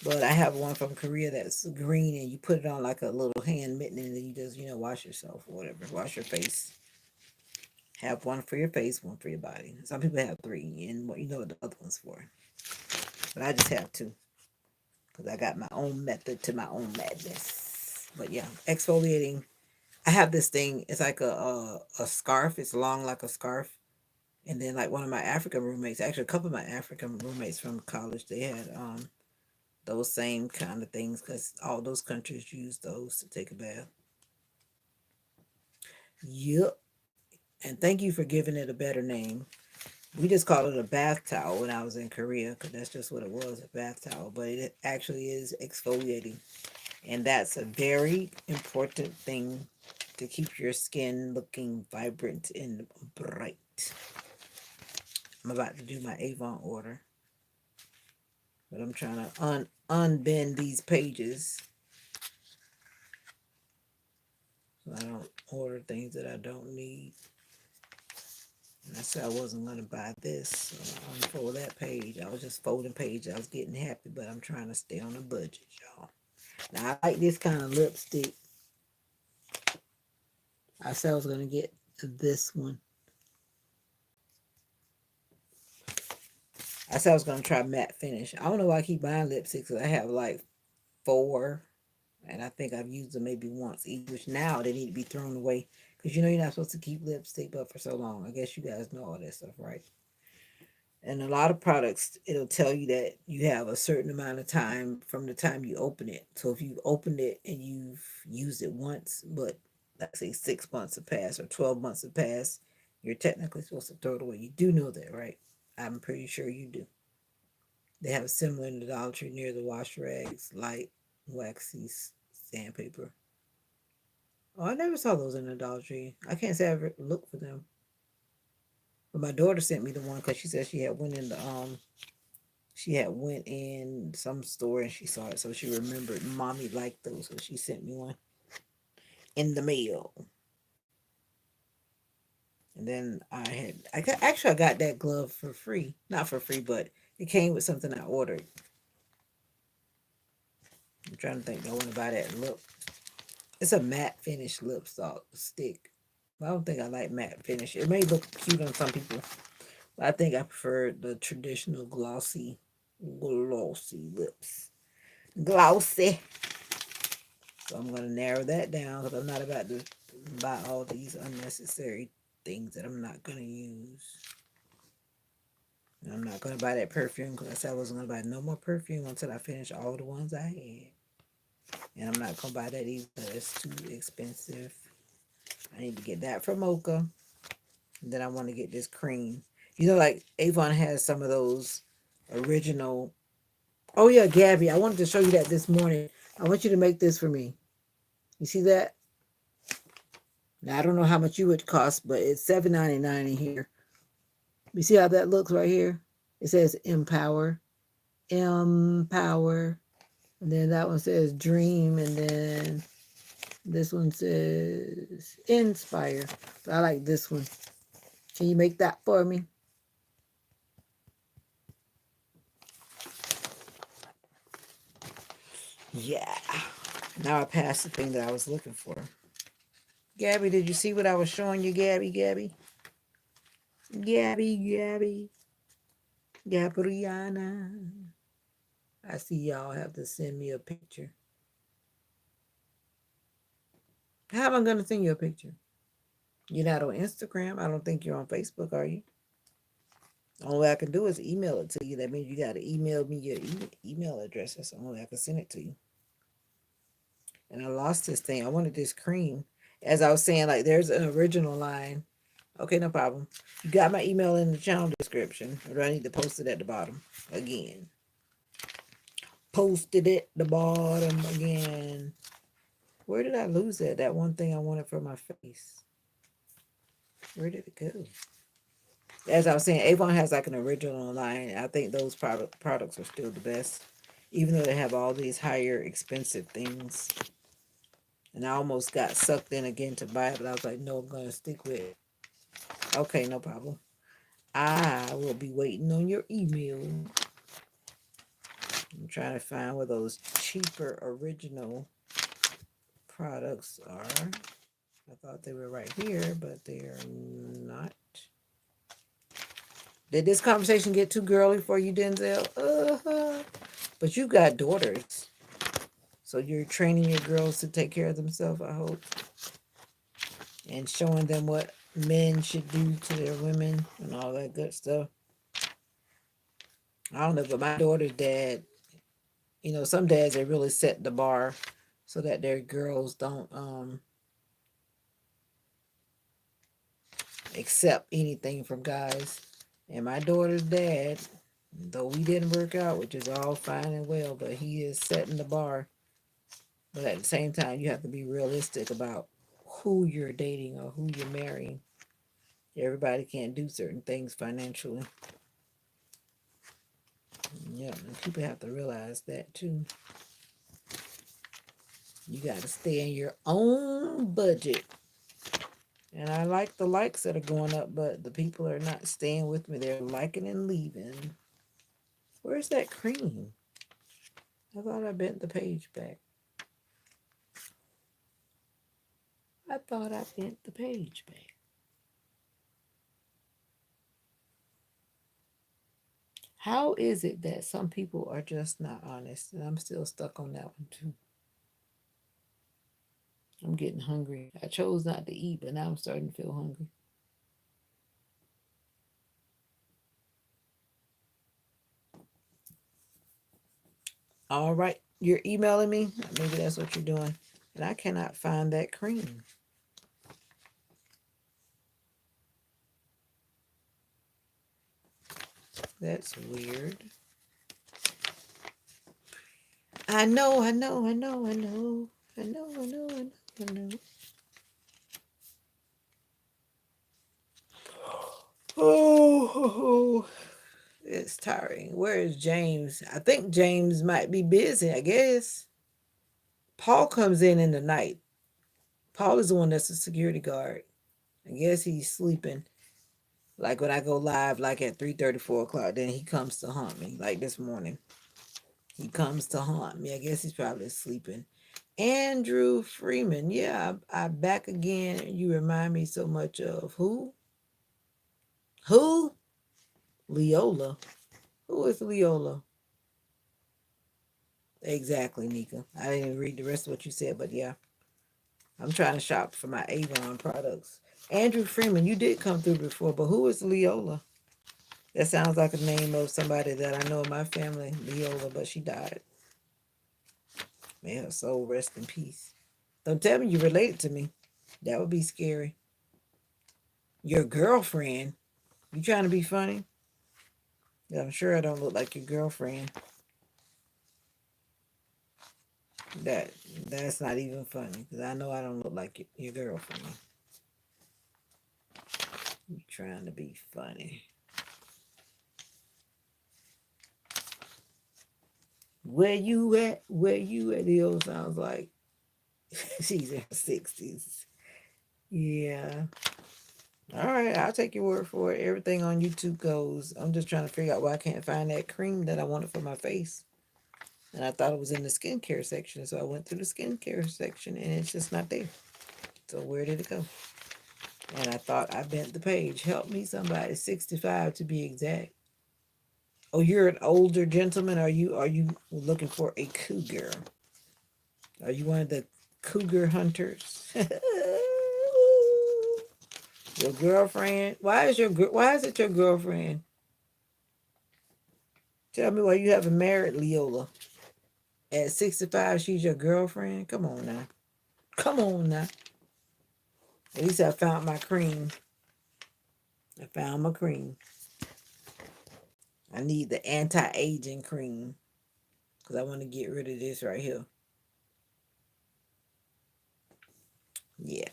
But I have one from Korea that's green, and you put it on like a little hand mitten, and then you just wash yourself or whatever, wash your face. Have one for your face, one for your body. Some people have three, and what what the other one's for. But I just have two because I got my own method to my own madness. But yeah, exfoliating. I have this thing. It's like a scarf. It's long like a scarf. And then like one of my African roommates, actually a couple of my African roommates from college, they had those same kind of things because all those countries use those to take a bath. Yep. And thank you for giving it a better name. We just called it a bath towel when I was in Korea because that's just what it was, a bath towel. But it actually is exfoliating. And that's a very important thing to keep your skin looking vibrant and bright. I'm about to do my Avon order, but I'm trying to unbend these pages so I don't order things that I don't need. And I said I wasn't gonna buy this, so I unfold that page. I was just folding pages. I was getting happy, but I'm trying to stay on a budget, y'all. Now I like this kind of lipstick. I said I was gonna get this one. I said I was gonna try matte finish. I don't know why I keep buying lipsticks. 'Cause I have like four, and I think I've used them maybe once each. Which now they need to be thrown away because you're not supposed to keep lipstick up for so long. I guess you guys know all that stuff, right? And a lot of products, it'll tell you that you have a certain amount of time from the time you open it. So if you've opened it and you've used it once, but like say 6 months have passed or 12 months have passed, you're technically supposed to throw it away. You do know that, right? I'm pretty sure you do. They have a similar in the Dollar Tree near the wash rags, light, waxy sandpaper. Oh, I never saw those in the Dollar Tree. I can't say I ever looked for them. But my daughter sent me the one because she said she had went in some store and she saw it, so she remembered mommy liked those, so she sent me one in the mail. And then I got that glove for free, not for free, but it came with something I ordered. I'm trying to think. I want to buy that lip. It's a matte finish lipstick stick. I don't think I like matte finish. It may look cute on some people, but I think I prefer the traditional glossy lips. Glossy. So I'm going to narrow that down because I'm not about to buy all these unnecessary things that I'm not going to use. And I'm not going to buy that perfume because I said I wasn't going to buy no more perfume until I finish all the ones I had. And I'm not going to buy that either. It's too expensive. I need to get that from Mocha. And then I want to get this cream. Like Avon has some of those original. Oh, yeah, Gabby. I wanted to show you that this morning. I want you to make this for me. You see that? Now I don't know how much you would cost, but it's $7.99 in here. You see how that looks right here? It says empower, empower, and then that one says dream, and then this one says inspire. So I like this one. Can you make that for me? Yeah. Now I passed the thing that I was looking for. Gabby, did you see what I was showing you, Gabby? Gabby. Gabriana. I see y'all have to send me a picture. How am I going to send you a picture? You're not on Instagram. I don't think you're on Facebook, are you? The only way I can do is email it to you. That means you got to email me your email address. That's the only way I can send it to you. And I lost this thing. I wanted this cream. As I was saying, like there's an original line. Okay, no problem. You got my email in the channel description. Or do I need to post it at the bottom again? Posted at the bottom again. Where did I lose that? That one thing I wanted for my face. Where did it go? As I was saying, Avon has like an original line. I think those products are still the best, even though they have all these higher expensive things. And I almost got sucked in again to buy it, but I was like, no, I'm gonna stick with it. Okay, no problem. I will be waiting on your email. I'm trying to find where those cheaper original products are. I thought they were right here, but they are not. Did this conversation get too girly for you, Denzel? But you got daughters. So you're training your girls to take care of themselves, I hope. And showing them what men should do to their women and all that good stuff. I don't know, but my daughter's dad, some dads, they really set the bar so that their girls don't accept anything from guys. And my daughter's dad, though we didn't work out, which is all fine and well, but he is setting the bar. But at the same time, you have to be realistic about who you're dating or who you're marrying. Everybody can't do certain things financially. Yeah, and people have to realize that too. You got to stay in your own budget. And I like the likes that are going up, but the people are not staying with me. They're liking and leaving. Where's that cream? I thought I bent the page back. I thought I bent the page back. How is it that some people are just not honest? And I'm still stuck on that one too. I'm getting hungry. I chose not to eat, but now I'm starting to feel hungry. All right, you're emailing me? Maybe that's what you're doing. And I cannot find that cream. That's weird. I know. Oh, it's tiring. Where is James? I think James might be busy, I guess. Paul comes in the night. Paul is the one that's a security guard. I guess he's sleeping. Like when I go live, like at 3:30, 4 o'clock, then he comes to haunt me. Like this morning, he comes to haunt me. I guess he's probably sleeping. Andrew Freeman, yeah, I back again. You remind me so much of who? Who? Leola. Who is Leola? Exactly, Nika. I didn't even read the rest of what you said, but yeah, I'm trying to shop for my Avon products. Andrew Freeman, you did come through before, but who is Leola? That sounds like a name of somebody that I know in my family, Leola, but she died. May her soul rest in peace. Don't tell me you related to me. That would be scary. Your girlfriend? You trying to be funny? Yeah, I'm sure I don't look like your girlfriend. That that's not even funny because I know I don't look like your girlfriend. You trying to be funny? Where you at? Where you at? The old sounds like she's in her 60s. Yeah. All right, I'll take your word for it. Everything on YouTube goes. I'm just trying to figure out why I can't find that cream that I wanted for my face. And I thought it was in the skincare section, so I went through the skincare section and it's just not there. So where did it go? And I thought I bent the page. Help me, somebody. 65 to be exact. Oh, you're an older gentleman. Are you looking for a cougar? Are you one of the cougar hunters? Your girlfriend? Why is it your girlfriend? Tell me why you haven't married Leola. At 65, she's your girlfriend? Come on now. Come on now. At least I found my cream. I found my cream. I need the anti-aging cream because I want to get rid of this right here. Yeah,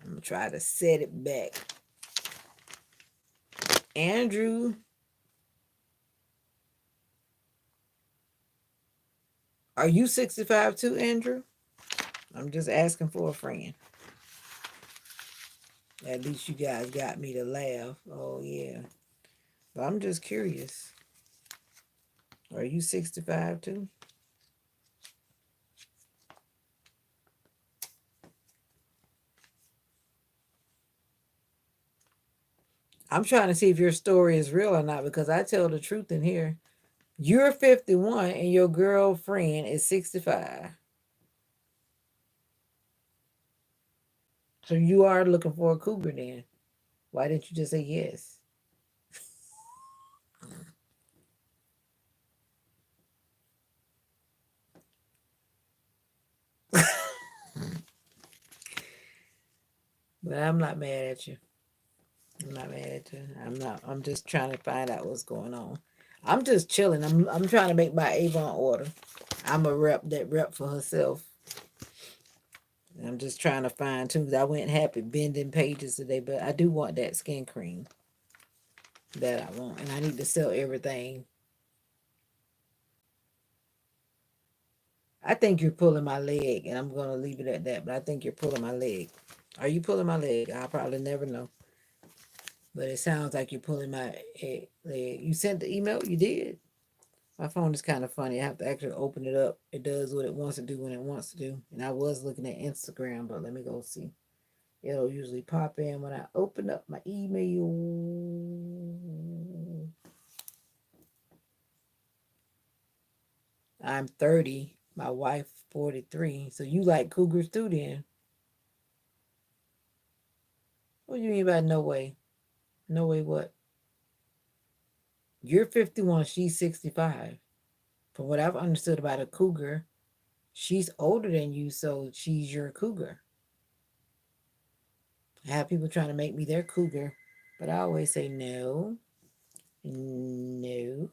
I'm gonna try to set it back. Andrew, are you 65 too, Andrew? I'm just asking for a friend. At least you guys got me to laugh. Oh yeah. But I'm just curious. Are you 65 too? I'm trying to see if your story is real or not because I tell the truth in here. You're 51 and your girlfriend is 65. So you are looking for a cougar then. Why didn't you just say yes? But I'm not mad at you. I'm not mad at you. I'm just trying to find out what's going on. I'm just chilling. I'm trying to make my Avon order. I'm a rep that rep for herself. I'm just trying to find too. I went happy bending pages today, but I do want that skin cream that I want, and I need to sell everything. I think you're pulling my leg, and I'm gonna leave it at that. But I think you're pulling my leg. Are you pulling my leg? I'll probably never know. But it sounds like you're pulling my leg. You sent the email? You did? My phone is kind of funny. I have to actually open it up. It does what it wants to do when it wants to do. And I was looking at Instagram, but let me go see. It'll usually pop in when I open up my email. I'm 30. My wife 43. So you like cougars too then? What do you mean by no way? No way what? You're 51, she's 65. From what I've understood about a cougar, she's older than you, so she's your cougar. I have people trying to make me their cougar, but I always say no, no.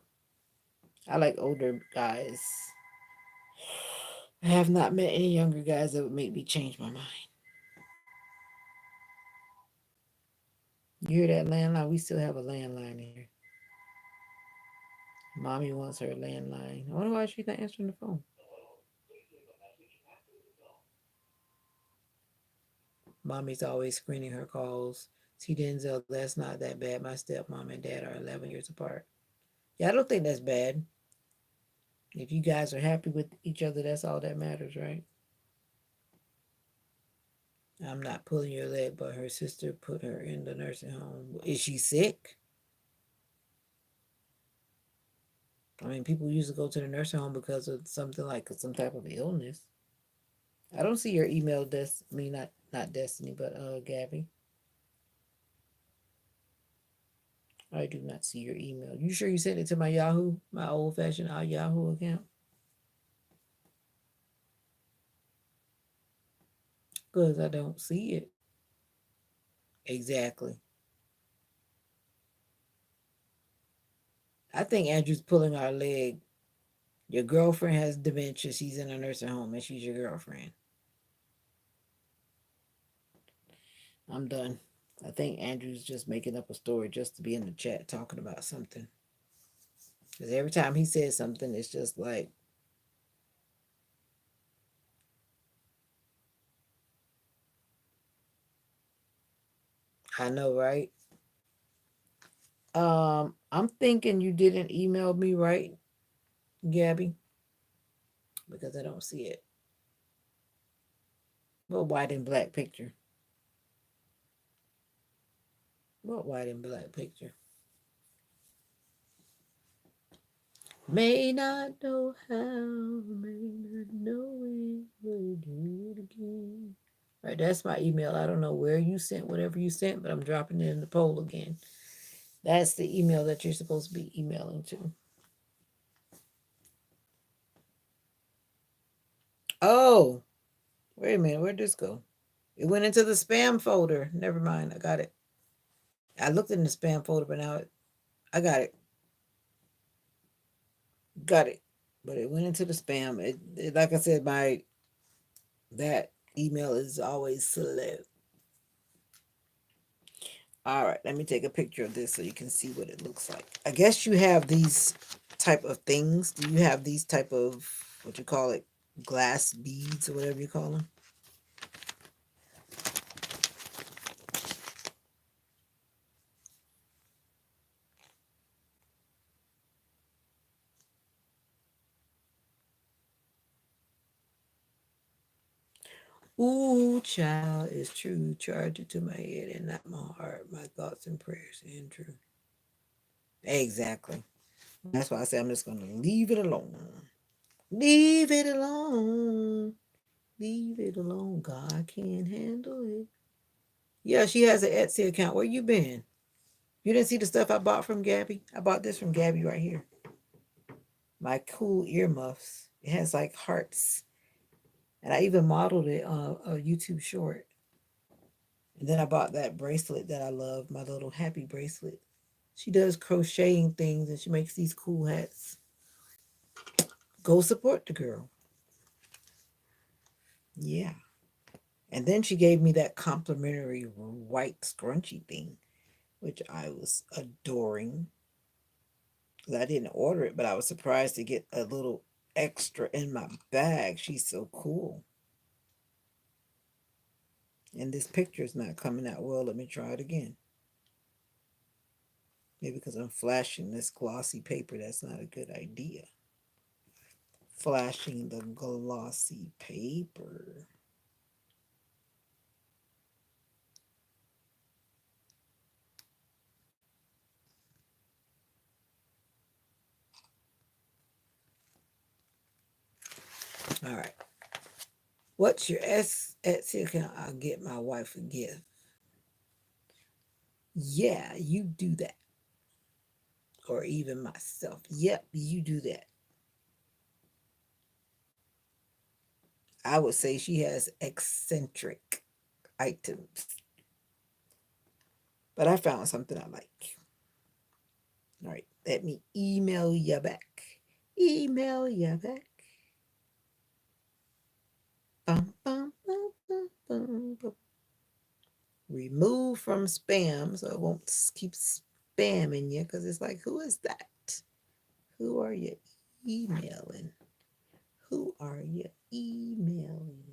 I like older guys. I have not met any younger guys that would make me change my mind. You hear that landline? We still have a landline here. Mommy wants her landline. I wonder why she's not answering the phone. Mommy's always screening her calls. See, Denzel, that's not that bad. My stepmom and dad are 11 years apart. Yeah, I don't think that's bad. If you guys are happy with each other, that's all that matters, right? I'm not pulling your leg, but her sister put her in the nursing home. Is she sick? I mean, people usually go to the nursing home because of something like some type of illness. I don't see your email, I mean, not Destiny, but Gabby. I do not see your email. You sure you sent it to my Yahoo, my old fashioned Yahoo account? Because I don't see it. Exactly. I think Andrew's pulling our leg. Your girlfriend has dementia. She's in a nursing home and she's your girlfriend. I'm done. I think Andrew's just making up a story just to be in the chat talking about something. Because every time he says something, it's just like, I know, right? I'm thinking you didn't email me, right, Gabby? Because I don't see it. What white and black picture? What white and black picture? May not know how, may not know when, we'll do it again. All right, that's my email. I don't know where you sent whatever you sent, but I'm dropping it in the poll again. That's the email that you're supposed to be emailing to. Oh, wait a minute. Where'd this go? It went into the spam folder. Never mind. I got it. I looked in the spam folder, but now I got it. Got it. But it went into the spam. Like I said, my that email is always slow. All right, let me take a picture of this so you can see what it looks like. I guess you have these type of things. Do you have these type of what you call it, glass beads or whatever you call them? Ooh, child, is true. Charge it to my head and not my heart. My thoughts and prayers, Andrew. Exactly. That's why I say I'm just gonna leave it alone. Leave it alone. Leave it alone. God can't handle it. Yeah, she has an Etsy account. Where you been? You didn't see the stuff I bought from Gabby? I bought this from Gabby right here. My cool earmuffs. It has like hearts. And I even modeled it on a YouTube short. And then I bought that bracelet that I love, my little happy bracelet. She does crocheting things and she makes these cool hats. Go support the girl. Yeah. And then she gave me that complimentary white scrunchy thing, which I was adoring. I didn't order it, but I was surprised to get a little extra in my bag. She's so cool. And this picture is not coming out well. Let me try it again. Maybe because I'm flashing this glossy paper. That's not a good idea. Flashing the glossy paper. All right. What's your Etsy account? I'll get my wife a gift. Yeah, you do that. Or even myself. Yep, you do that. I would say she has eccentric items. But I found something I like. All right, let me email you back. Email you back. Bum, bum, bum, bum, bum, bum. Remove from spam so it won't keep spamming you because it's like, who is that? Who are you emailing? Who are you emailing?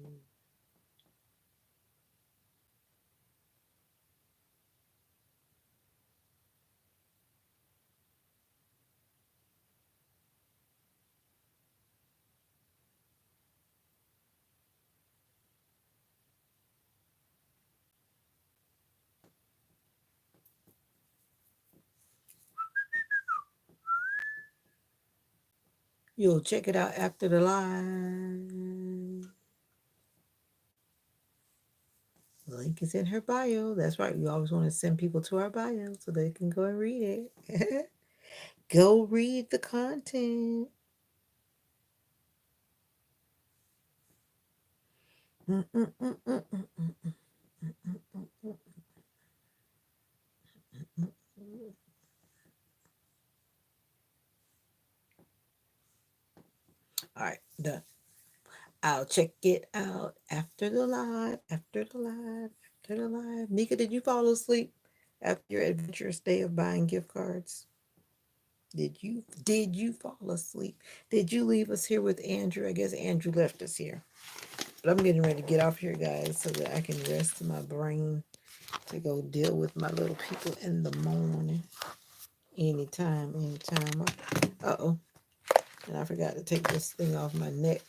You'll check it out after the live. The link is in her bio. That's right. We always want to send people to our bio so they can go and read it. Go read the content. All right, done. I'll check it out after the live, after the live, after the live. Nika, did you fall asleep after your adventurous day of buying gift cards? Did you fall asleep? Did you leave us here with Andrew? I guess Andrew left us here. But I'm getting ready to get off here, guys, so that I can rest my brain to go deal with my little people in the morning. Anytime. Uh-oh. And I forgot to take this thing off my neck.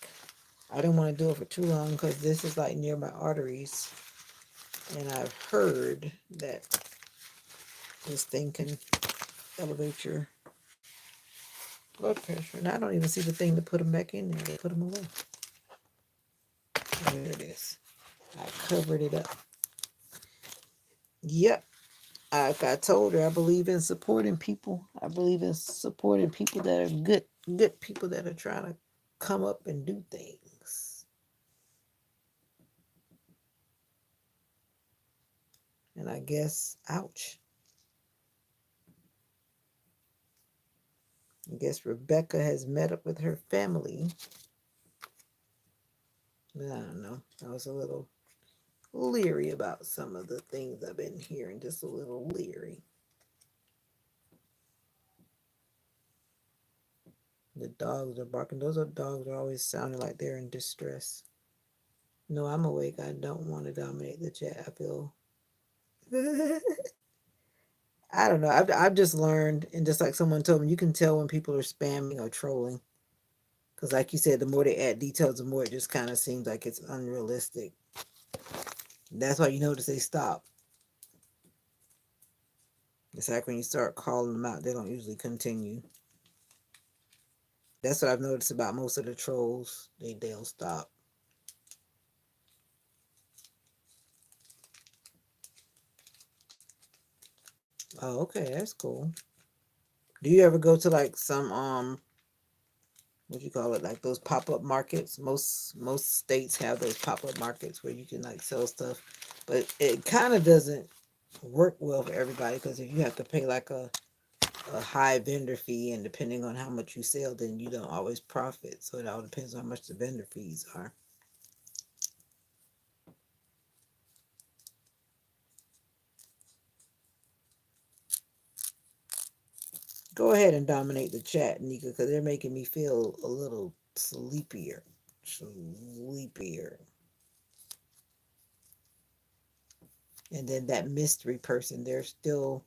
I didn't want to do it for too long because this is like near my arteries, and I've heard that this thing can elevate your blood pressure. And I don't even see the thing to put them back in there. They put them away. There it is. I covered it up. Yep. Like I told her, I believe in supporting people. I believe in supporting people that are good people that are trying to come up and do things. And I guess, ouch. I guess Rebecca has met up with her family. I don't know. I was a little leery about some of the things I've been hearing, just a little leery. The dogs are barking. Those are dogs are always sounding like they're in distress. No, I'm awake. I don't want to dominate the chat. I feel. I don't know. I've just learned, and just like someone told me, you can tell when people are spamming or trolling. Because, like you said, the more they add details, the more it just kind of seems like it's unrealistic. That's why you notice they stop. It's like when you start calling them out, they don't usually continue. That's what I've noticed about most of the trolls. They'll stop. Oh, okay, that's cool. Do you ever go to like some what you call it, like those pop up markets? Most states have those pop up markets where you can like sell stuff, but it kind of doesn't work well for everybody because if you have to pay like a high vendor fee, and depending on how much you sell, then you don't always profit. So it all depends on how much the vendor fees are. Go ahead and dominate the chat, Nika, because they're making me feel a little sleepier. Sleepier. And then that mystery person, there's still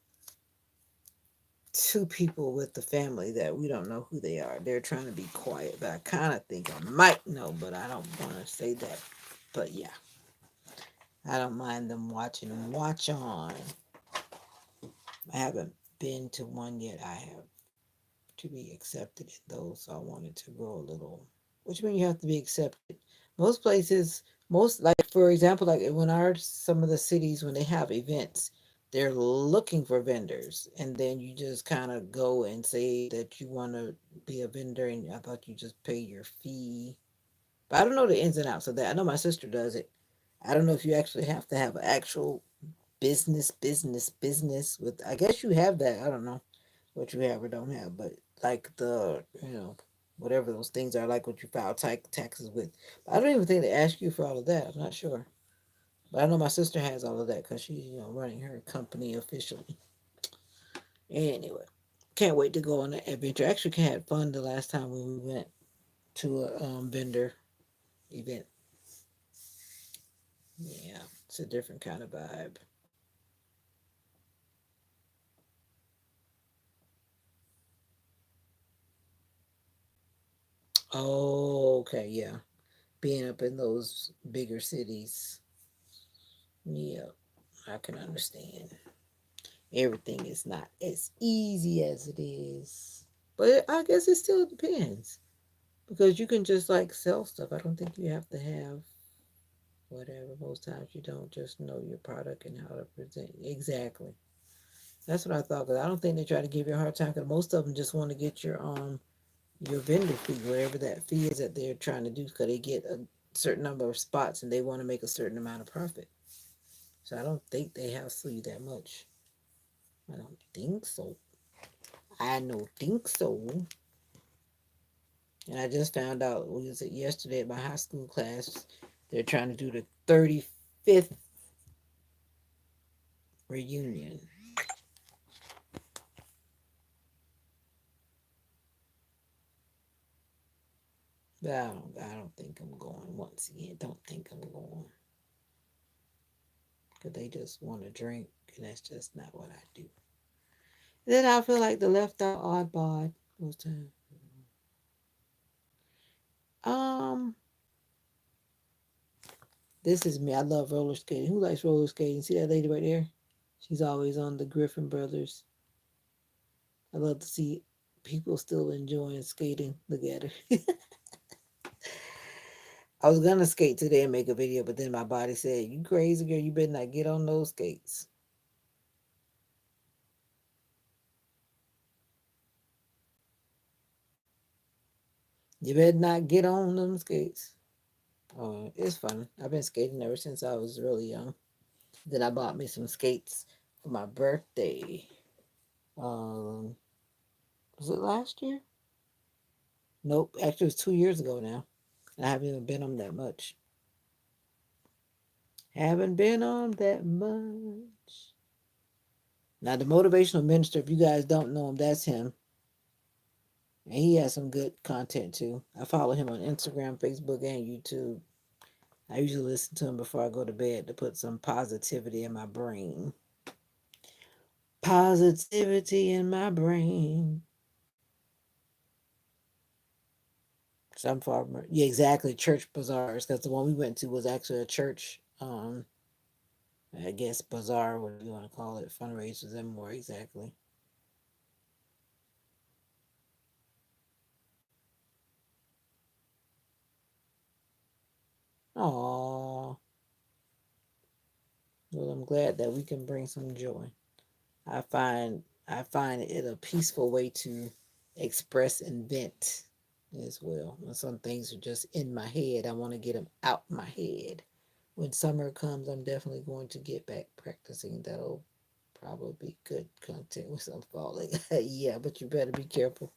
two people with the family that we don't know who they are. They're trying to be quiet, but I kind of think I might know, but I don't want to say that. But yeah, I don't mind them watching. Watch on. I haven't been to one yet. I have to be accepted in those, so I wanted to grow a little. Which means you have to be accepted. Most places, most like for example, like when our some of the cities when they have events, they're looking for vendors, and then you just kind of go and say that you want to be a vendor, and I thought you just pay your fee. But I don't know the ins and outs of that. I know my sister does it. I don't know if you actually have to have an actual business with. I guess you have that. I don't know what you have or don't have, but like the whatever those things are, like what you file taxes with. I don't even think they ask you for all of that. I'm not sure, but I know my sister has all of that because she's running her company officially. Anyway, can't wait to go on an adventure. Actually, had fun the last time when we went to a vendor event. Yeah, it's a different kind of vibe. Oh, okay, yeah. Being up in those bigger cities, yeah, I can understand. Everything is not as easy as it is. But I guess it still depends. Because you can just like sell stuff. I don't think you have to have whatever. Most times you don't just know your product and how to present. Exactly. That's what I thought. Because I don't think they try to give you a hard time. Because most of them just want to get your vendor fee, whatever that fee is that they're trying to do. Because they get a certain number of spots and they want to make a certain amount of profit. So I don't think they hassle you that much. I don't think so. I don't think so. And I just found out, what was it, yesterday at my high school class, they're trying to do the 35th reunion. But I don't think I'm going once again. Don't think I'm going. Because they just want to drink, and that's just not what I do. Then I feel like the left out oddball most times. Um, This is me. I love roller skating. Who likes roller skating? See that lady right there? She's always on the Griffin Brothers. I love to see people still enjoying skating. Look at her. I was gonna skate today and make a video, but then my body said, "You crazy girl? You better not get on those skates. You better not get on them skates." Oh, it's fun. I've been skating ever since I was really young. Then I bought me some skates for my birthday. Um, was it last year? Nope. Actually, it was 2 years ago now. And I haven't even been on that much. Haven't been on that much. Now, the motivational minister, if you guys don't know him, that's him. And he has some good content too. I follow him on Instagram, Facebook, and YouTube. I usually listen to him before I go to bed to put some positivity in my brain. Positivity in my brain. Some farmer, yeah, exactly. Church bazaars, because the one we went to was actually a church. I guess bazaar, whatever you want to call it, fundraisers and more exactly. Oh, well, I'm glad that we can bring some joy. I find it a peaceful way to express and vent as well. When some things are just in my head, I want to get them out my head. When summer comes, I'm definitely going to get back practicing. That'll probably be good content with some falling. Yeah, but you better be careful.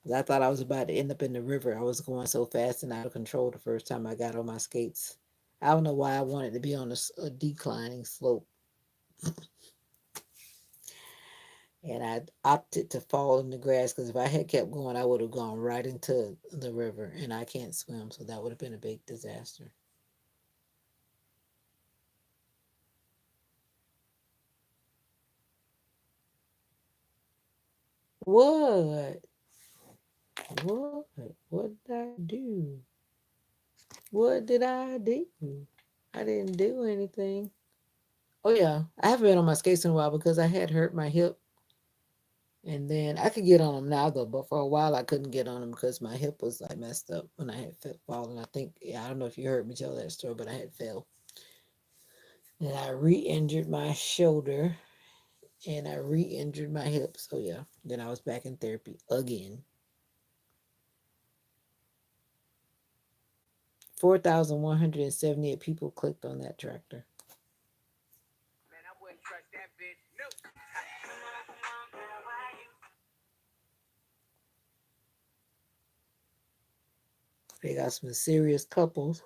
'Cause I thought I was about to end up in the river. I was going so fast and out of control the first time I got on my skates. I don't know why I wanted to be on a declining slope, and I opted to fall in the grass because if I had kept going, I would have gone right into the river, and I can't swim, so that would have been a big disaster. What? What? What did I do? What did I do? I didn't do anything. Oh yeah, I haven't been on my skates in a while because I had hurt my hip, and then I could get on them now though, but for a while I couldn't get on them because my hip was like messed up when I had fallen. I think, yeah, I don't know if you heard me tell that story, but I had fell and I re-injured my shoulder and I re-injured my hip. So yeah, then I was back in therapy again. 4,178 people clicked on that tractor. They got some serious couples.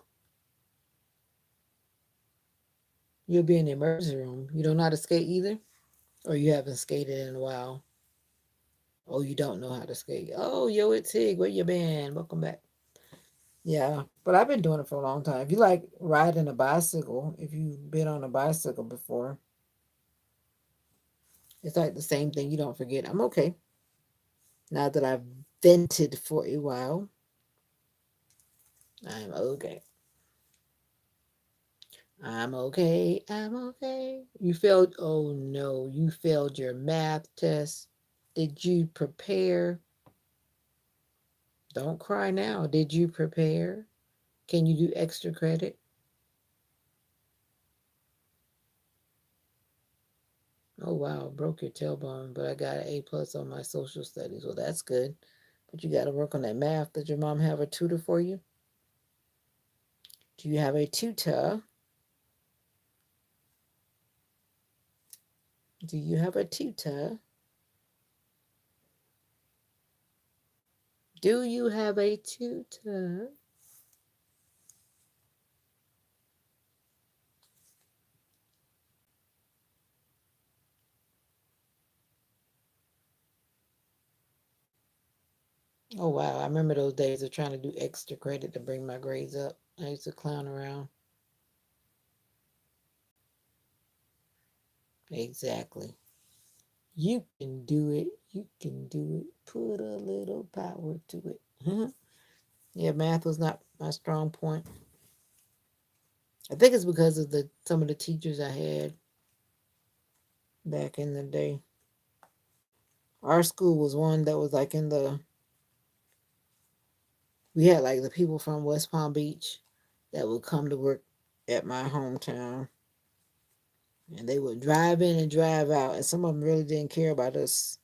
You'll be in the emergency room. You don't know how to skate either? Or you haven't skated in a while? Oh, you don't know how to skate. Oh, yo, it's Tig. Where you been? Welcome back. Yeah, but I've been doing it for a long time. If you like riding a bicycle, if you've been on a bicycle before, it's like the same thing. You don't forget. I'm okay. Now that I've vented for a while, I'm okay. I'm okay. I'm okay. You failed. Oh no, you failed your math test. Did you prepare? Don't cry now. Did you prepare? Can you do extra credit? Oh wow, broke your tailbone, but I got an A+ on my social studies. Well, that's good. But you got to work on that math. Did your mom have a tutor for you? Do you have a tutor? Do you have a tutor? Do you have a tutor? Oh wow, I remember those days of trying to do extra credit to bring my grades up. I used to clown around. Exactly. You can do it. You can do it. Put a little power to it. Yeah, math was not my strong point. I think it's because of the some of the teachers I had back in the day. Our school was one that was like in the we had like the people from West Palm Beach that would come to work at my hometown, and they would drive in and drive out, and some of them really didn't care about us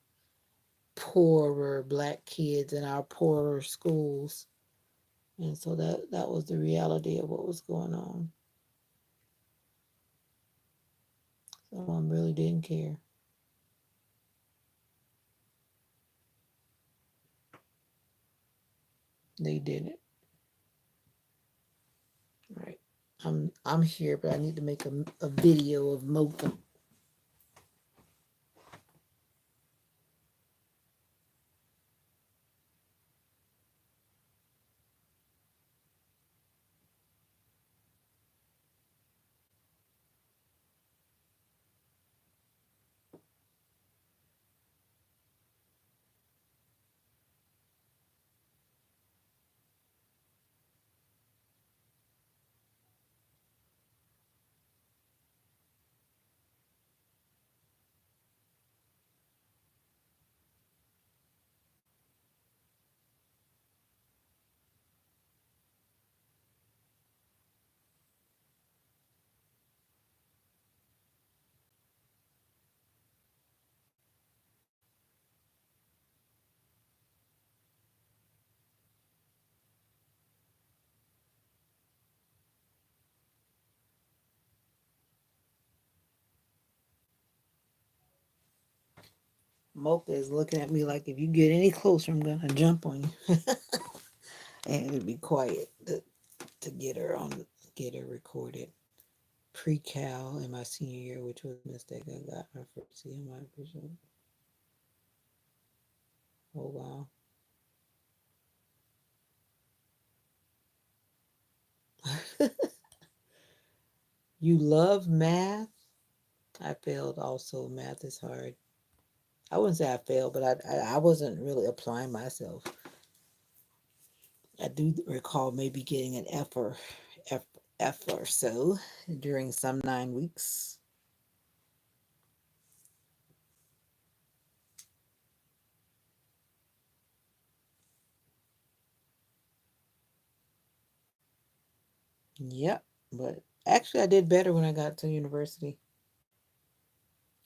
poorer black kids in our poorer schools. And so that was the reality of what was going on. Some of them really didn't care. They didn't. Right. I'm here, but I need to make a video of Mocha. Mocha is looking at me like if you get any closer, I'm gonna jump on you. And it'd be quiet to get her recorded. Pre-cal in my senior year, which was a mistake. I got my first CMI vision. Oh wow. You love math? I failed also. Math is hard. I wouldn't say I failed, but I wasn't really applying myself. I do recall maybe getting an F, F or so during some 9 weeks. Yep, but actually I did better when I got to university.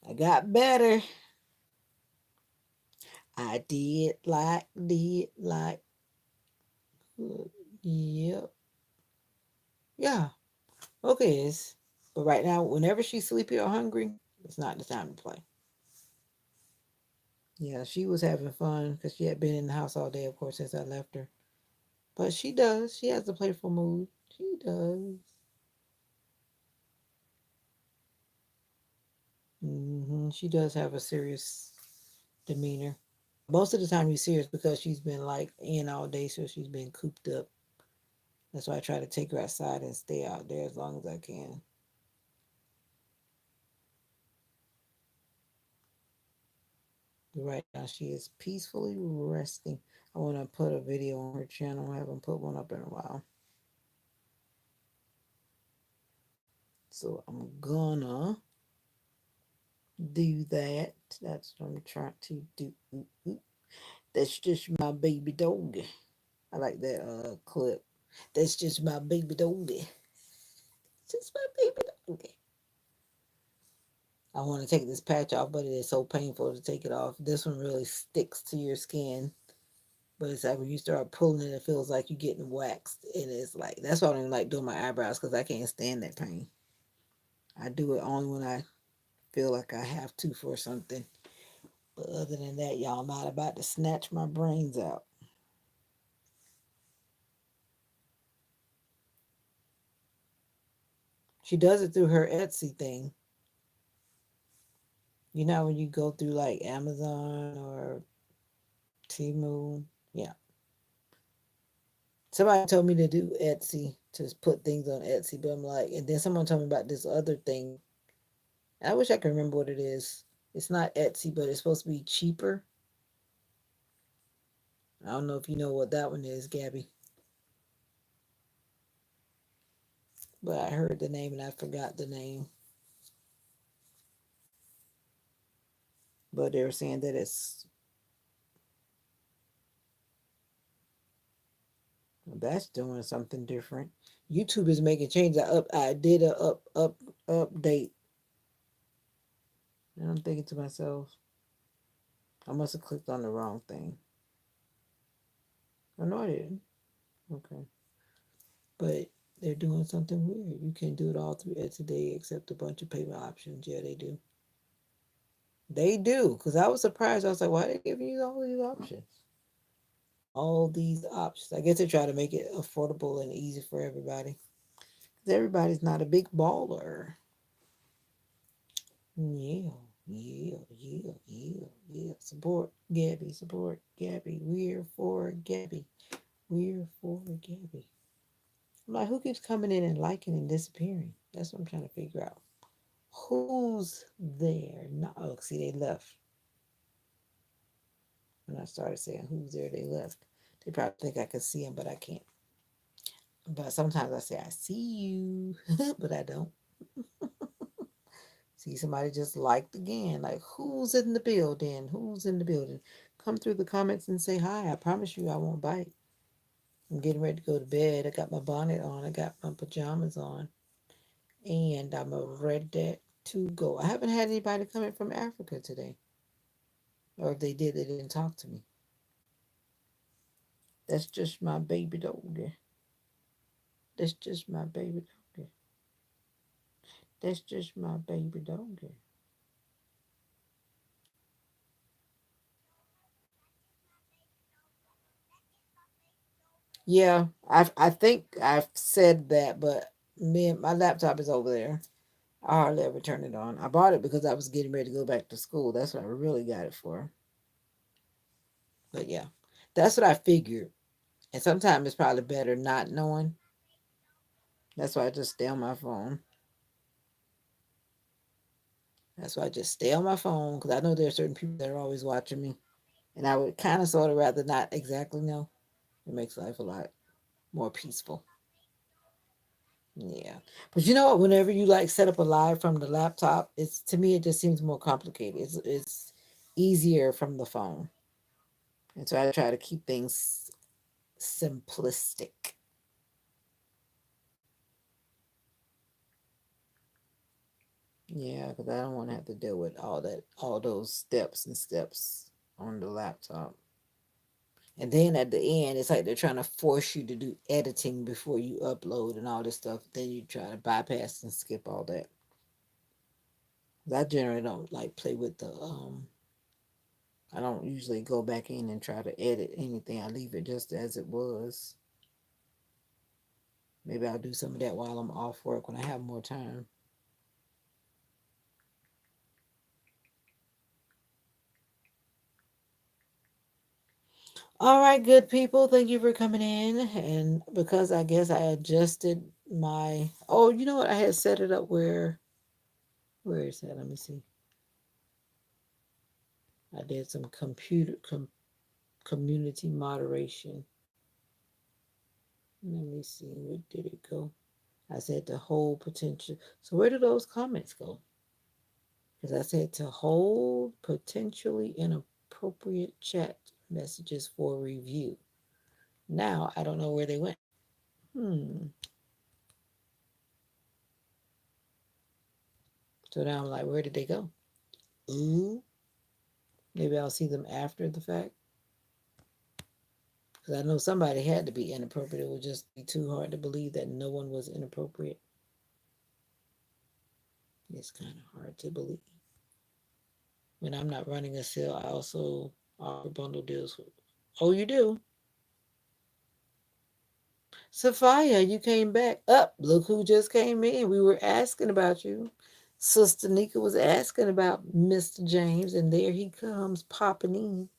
I got better. I did like good. Yep. Yeah. Okay. But right now, whenever she's sleepy or hungry, it's not the time to play. Yeah, she was having fun because she had been in the house all day, of course, since I left her. But she does. She has a playful mood. She does. She does have a serious demeanor. Most of the time you see her is because she's been like in all day, so she's been cooped up. That's why I try to take her outside and stay out there as long as I can. But right now she is peacefully resting. I want to put a video on her channel. I haven't put one up in a while. So I'm gonna do that. That's what I'm trying to do. That's just my baby dog. I like that clip. That's just my baby dog. Just my baby dog. I want to take this patch off, but it is so painful to take it off. This one really sticks to your skin. But it's like when you start pulling it, it feels like you're getting waxed. And it's like, that's why I don't even like doing my eyebrows because I can't stand that pain. I do it only when I feel like I have to for something. But other than that, y'all, I'm not about to snatch my brains out. She does it through her Etsy thing. You know, when you go through like Amazon or Temu. Yeah. Somebody told me to do Etsy, to put things on Etsy, but I'm like, and then someone told me about this other thing. I wish I could remember what it is. It's not Etsy, but it's supposed to be cheaper. I don't know if you know what that one is, Gabby. but I heard the name and I forgot the name. But they were saying that that's doing something different. YouTube is making changes. I did a update, and I'm thinking to myself, I must have clicked on the wrong thing. Oh no, I didn't. Okay, but they're doing something weird. You can do it all through Ed today, except a bunch of payment options. Yeah, they do. They do, because I was surprised. I was like, why are they giving you all these options? All these options. I guess they try to make it affordable and easy for everybody. Because everybody's not a big baller. Yeah, yeah. Support Gabby, support Gabby. We're for Gabby. We're for Gabby. I'm like, who keeps coming in and liking and disappearing? That's what I'm trying to figure out. Who's there? No, oh, see, they left. When I started saying who's there, they left. They probably think I can see them, but I can't. But sometimes I say I see you, but I don't. See somebody just liked again. Like, who's in the building? Who's in the building? Come through the comments and say hi. I promise you I won't bite. I'm getting ready to go to bed. I got my bonnet on. I got my pajamas on. And I'm ready to go. I haven't had anybody coming from Africa today. Or if they did, they didn't talk to me. That's just my baby doggy. That's just my baby doggy. That's just my baby doggy. Yeah, I think I've said that, but my laptop is over there. I hardly ever turn it on. I bought it because I was getting ready to go back to school. That's what I really got it for. But yeah, that's what I figured. And sometimes it's probably better not knowing. That's why I just stay on my phone. That's why I just stay on my phone because I know there are certain people that are always watching me. And I would kind of sort of rather not exactly know. It makes life a lot more peaceful. Yeah. But you know what? Whenever you like set up a live from the laptop, it's to me it just seems more complicated. It's easier from the phone. And so I try to keep things simplistic. Yeah, because I don't want to have to deal with all those steps and steps on the laptop. And then at the end, it's like they're trying to force you to do editing before you upload and all this stuff. Then you try to bypass and skip all that. 'Cause I generally don't like play with the I don't usually go back in and try to edit anything. I leave it just as it was. Maybe I'll do some of that while I'm off work when I have more time. All right, good people. Thank you for coming in. And because I guess I adjusted my oh, you know what? I had set it up where is that? Let me see. I did some community moderation. Let me see. Where did it go? I said to hold potential. So where do those comments go? Because I said to hold potentially inappropriate chat messages for review. Now I don't know where they went. Hmm. So now I'm like, where did they go? Ooh. Maybe I'll see them after the fact. Because I know somebody had to be inappropriate. It would just be too hard to believe that no one was inappropriate. It's kind of hard to believe. When I'm not running a sale, I also offer bundle deals. Oh, you do? Sophia, you came back up. Look who just came in. We were asking about you. Sister Nika was asking about Mr. James, and there he comes popping in.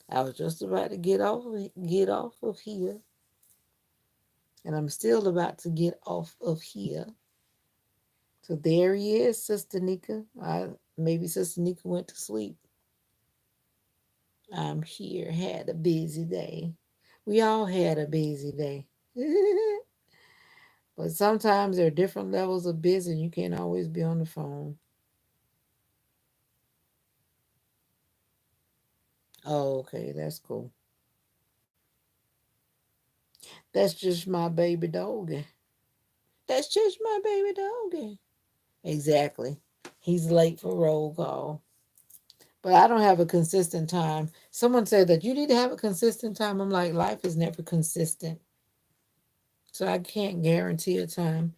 I was just about to get off of here, and I'm still about to get off of here. So there he is, Sister Nika. Maybe Sister Nika went to sleep. I'm here. Had a busy day. We all had a busy day. But sometimes there are different levels of busy and you can't always be on the phone. Oh, okay, that's cool. That's just my baby doggy. That's just my baby doggy. Exactly. He's late for roll call. But I don't have a consistent time. Someone said that you need to have a consistent time. I'm like, life is never consistent. So I can't guarantee a time.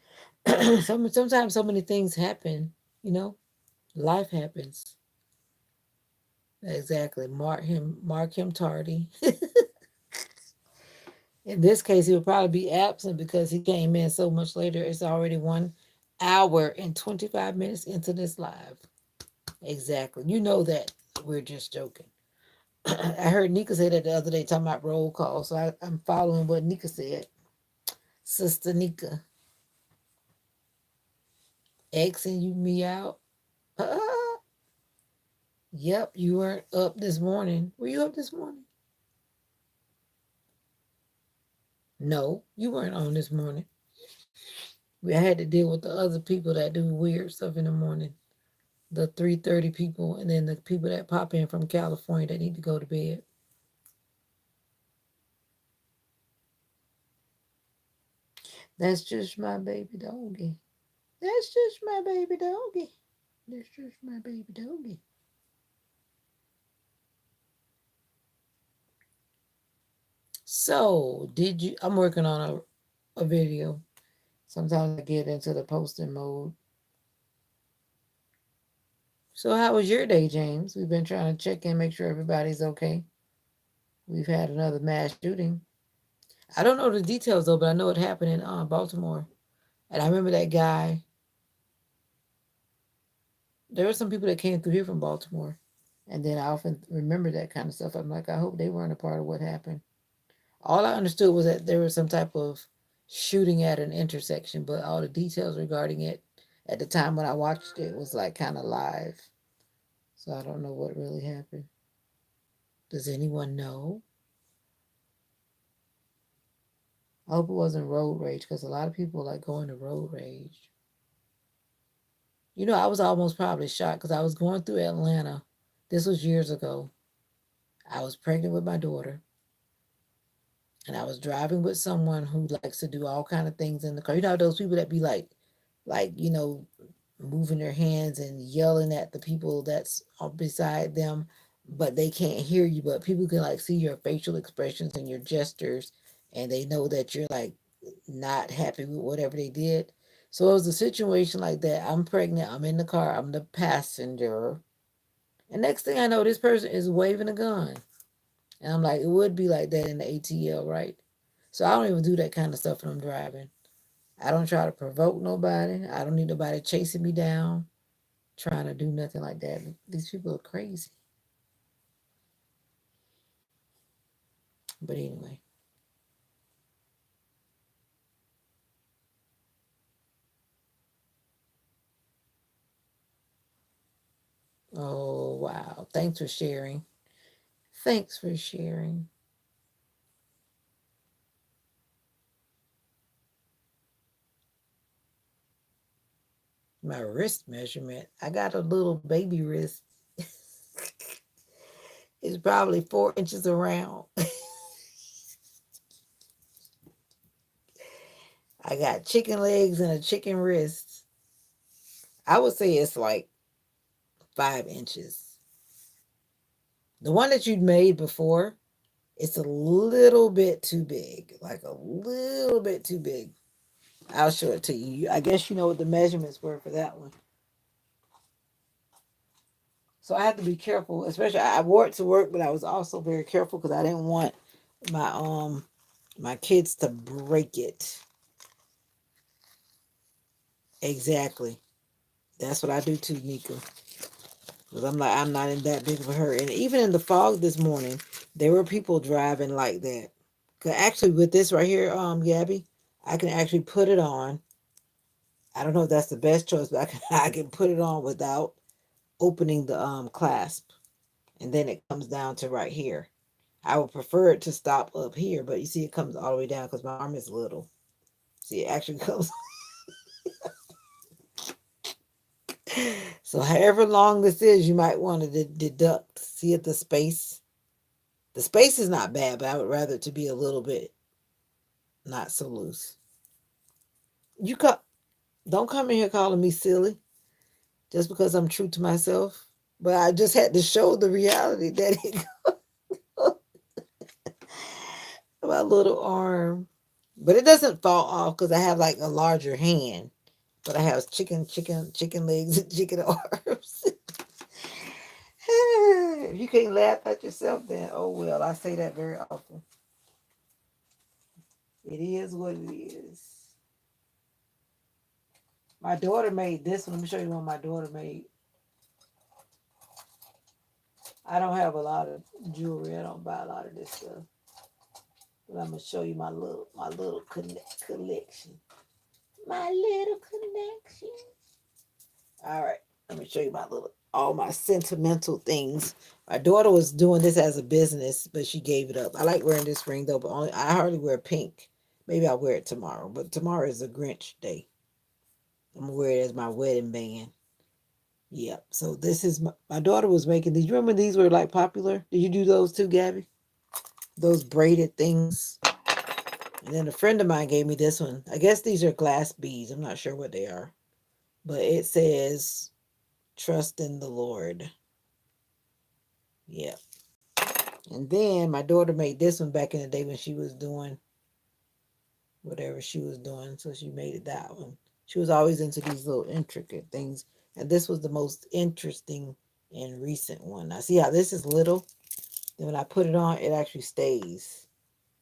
Sometimes so many things happen, you know? Life happens. Exactly. Mark him tardy. In this case, he would probably be absent because he came in so much later. It's already 1 hour and 25 minutes into this live. Exactly. You know that we're just joking. I heard Nika say that the other day talking about roll call, so I'm following what Nika said. Sister Nika, Xing you me out. Yep, you weren't up this morning. Were you up this morning? No, you weren't on this morning. We had to deal with the other people that do weird stuff in the morning. The 3:30 people, and then the people that pop in from California that need to go to bed. That's just my baby doggy. That's just my baby doggy. That's just my baby doggy. So, did you? I'm working on a video. Sometimes I get into the posting mode. So, how was your day, James? We've been trying to check in, make sure everybody's okay. We've had another mass shooting. I don't know the details though, but I know it happened in Baltimore. And I remember that guy. There were some people that came through here from Baltimore. And then I often remember that kind of stuff. I'm like, I hope they weren't a part of what happened. All I understood was that there was some type of shooting at an intersection, but all the details regarding it at the time when I watched it was like kind of live. So I don't know what really happened. Does anyone know? I hope it wasn't road rage because a lot of people like going to road rage. You know, I was almost probably shocked because I was going through Atlanta. This was years ago. I was pregnant with my daughter, and I was driving with someone who likes to do all kind of things in the car. You know those people that be like moving their hands and yelling at the people that's beside them, but they can't hear you. But people can like see your facial expressions and your gestures, and they know that you're like not happy with whatever they did. So it was a situation like that. I'm pregnant. I'm in the car. I'm the passenger. And next thing I know, this person is waving a gun. And I'm like, it would be like that in the ATL, right? So I don't even do that kind of stuff when I'm driving. I don't try to provoke nobody. I don't need nobody chasing me down, trying to do nothing like that. These people are crazy. But anyway, oh wow. Thanks for sharing. Thanks for sharing. My wrist measurement. I got a little baby wrist. It's probably 4 inches around. I got chicken legs and a chicken wrist. I would say it's like 5 inches. The one that you'd made before, it's a little bit too big. Like a little bit too big. I'll show it to you. I guess you know what the measurements were for that one. So I had to be careful, especially I wore it to work, but I was also very careful because I didn't want my my kids to break it. Exactly. That's what I do too, Nika. Because I'm like, I'm not in that big of a hurry. And even in the fog this morning, there were people driving like that. Cause actually with this right here, Gabby, I can actually put it on. I don't know if that's the best choice, but I can put it on without opening the clasp. And then it comes down to right here. I would prefer it to stop up here, but you see it comes all the way down because my arm is little. See, it actually comes. So, however long this is, you might want to deduct. See at the space. The space is not bad, but I would rather it to be a little bit not so loose. You don't come in here calling me silly just because I'm true to myself. But I just had to show the reality that it my little arm. But it doesn't fall off because I have like a larger hand. But I have chicken legs and chicken arms. If you can't laugh at yourself, then oh well. I say that very often. It is what it is. My daughter made this one. Let me show you one my daughter made. I don't have a lot of jewelry. I don't buy a lot of this stuff. But I'm gonna show you my little collection. My little connection. All right. Let me show you all my sentimental things. My daughter was doing this as a business, but she gave it up. I like wearing this ring though, but I hardly wear pink. Maybe I'll wear it tomorrow, but tomorrow is a Grinch day. I'm gonna wear it as my wedding band. Yep. So this is my daughter was making these. You remember these were like popular? Did you do those too, Gabby? Those braided things. And then a friend of mine gave me this one. I guess these are glass beads. I'm not sure what they are, but it says "Trust in the Lord." Yep. And then my daughter made this one back in the day when she was doing whatever she was doing. So she made it that one. She was always into these little intricate things. And this was the most interesting and recent one. Now see how this is little? Then when I put it on, it actually stays.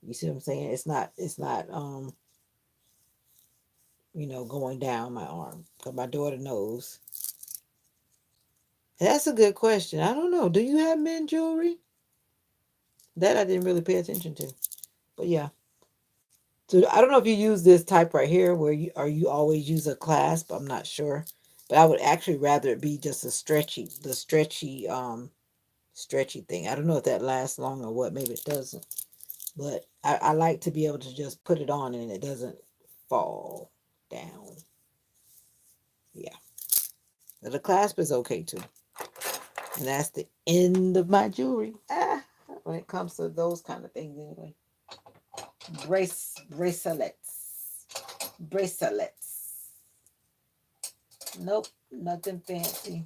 You see what I'm saying? It's not going down my arm. Because my daughter knows. And that's a good question. I don't know. Do you have men jewelry? That I didn't really pay attention to. But yeah. So I don't know if you use this type right here where you always use a clasp. I'm not sure, but I would actually rather it be just stretchy thing. I don't know if that lasts long or what. Maybe it doesn't, but I like to be able to just put it on and it doesn't fall down. Yeah, but the clasp is okay too, and that's the end of my jewelry. When it comes to those kind of things, anyway. Bracelets. Nope, nothing fancy.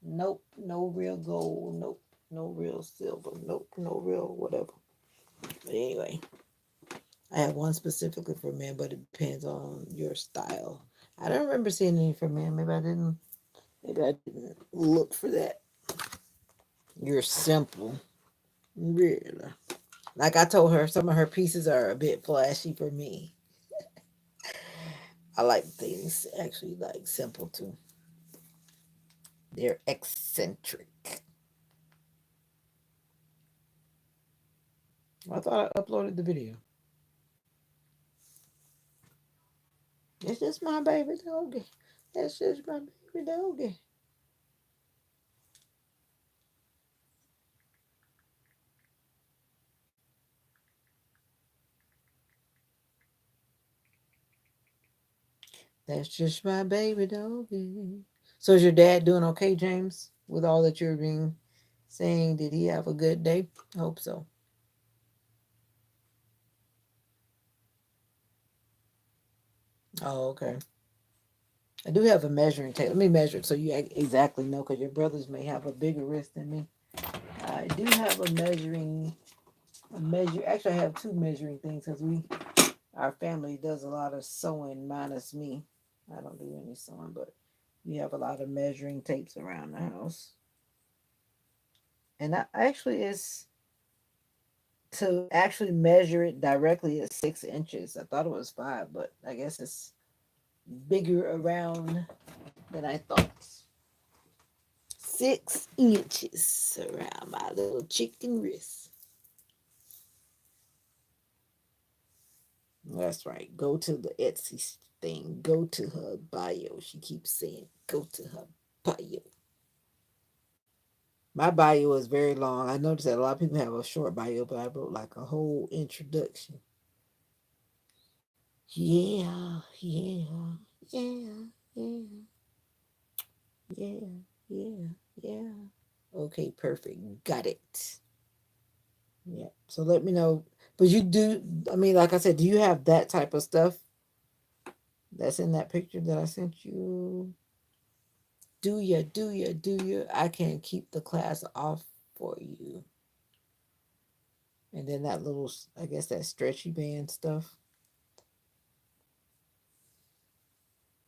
Nope, no real gold. Nope, no real silver. Nope, no real whatever. But anyway, I have one specifically for men, but it depends on your style. I don't remember seeing any for men. Maybe I didn't. Maybe I didn't look for that. You're simple, really. Like I told her, some of her pieces are a bit flashy for me. I like things actually like simple too. They're eccentric. I thought I uploaded the video. It's just my baby doggy. That's just my baby doggy. That's just my baby doggy. So is your dad doing okay, James? With all that you're being saying, did he have a good day? I hope so. Oh, okay. I do have a measuring tape. Let me measure it so you exactly know, because your brothers may have a bigger wrist than me. I do have a measure. Actually, I have two measuring things because our family does a lot of sewing, minus me. I don't do any sewing, but we have a lot of measuring tapes around the house. And actually, it's to actually measure it directly at 6 inches. I thought it was five, but I guess it's bigger around than I thought. 6 inches around my little chicken wrist. That's right. Go to the Etsy thing. Go to her bio. She keeps saying, go to her bio. My bio is very long. I noticed that a lot of people have a short bio, but I wrote like a whole introduction. Yeah, yeah, yeah, yeah, yeah, yeah, yeah. Okay, perfect. Got it. Yeah. So let me know. But you do, I mean, like I said, do you have that type of stuff that's in that picture that I sent you? Do you? I can keep the class off for you. And then that little, I guess that stretchy band stuff.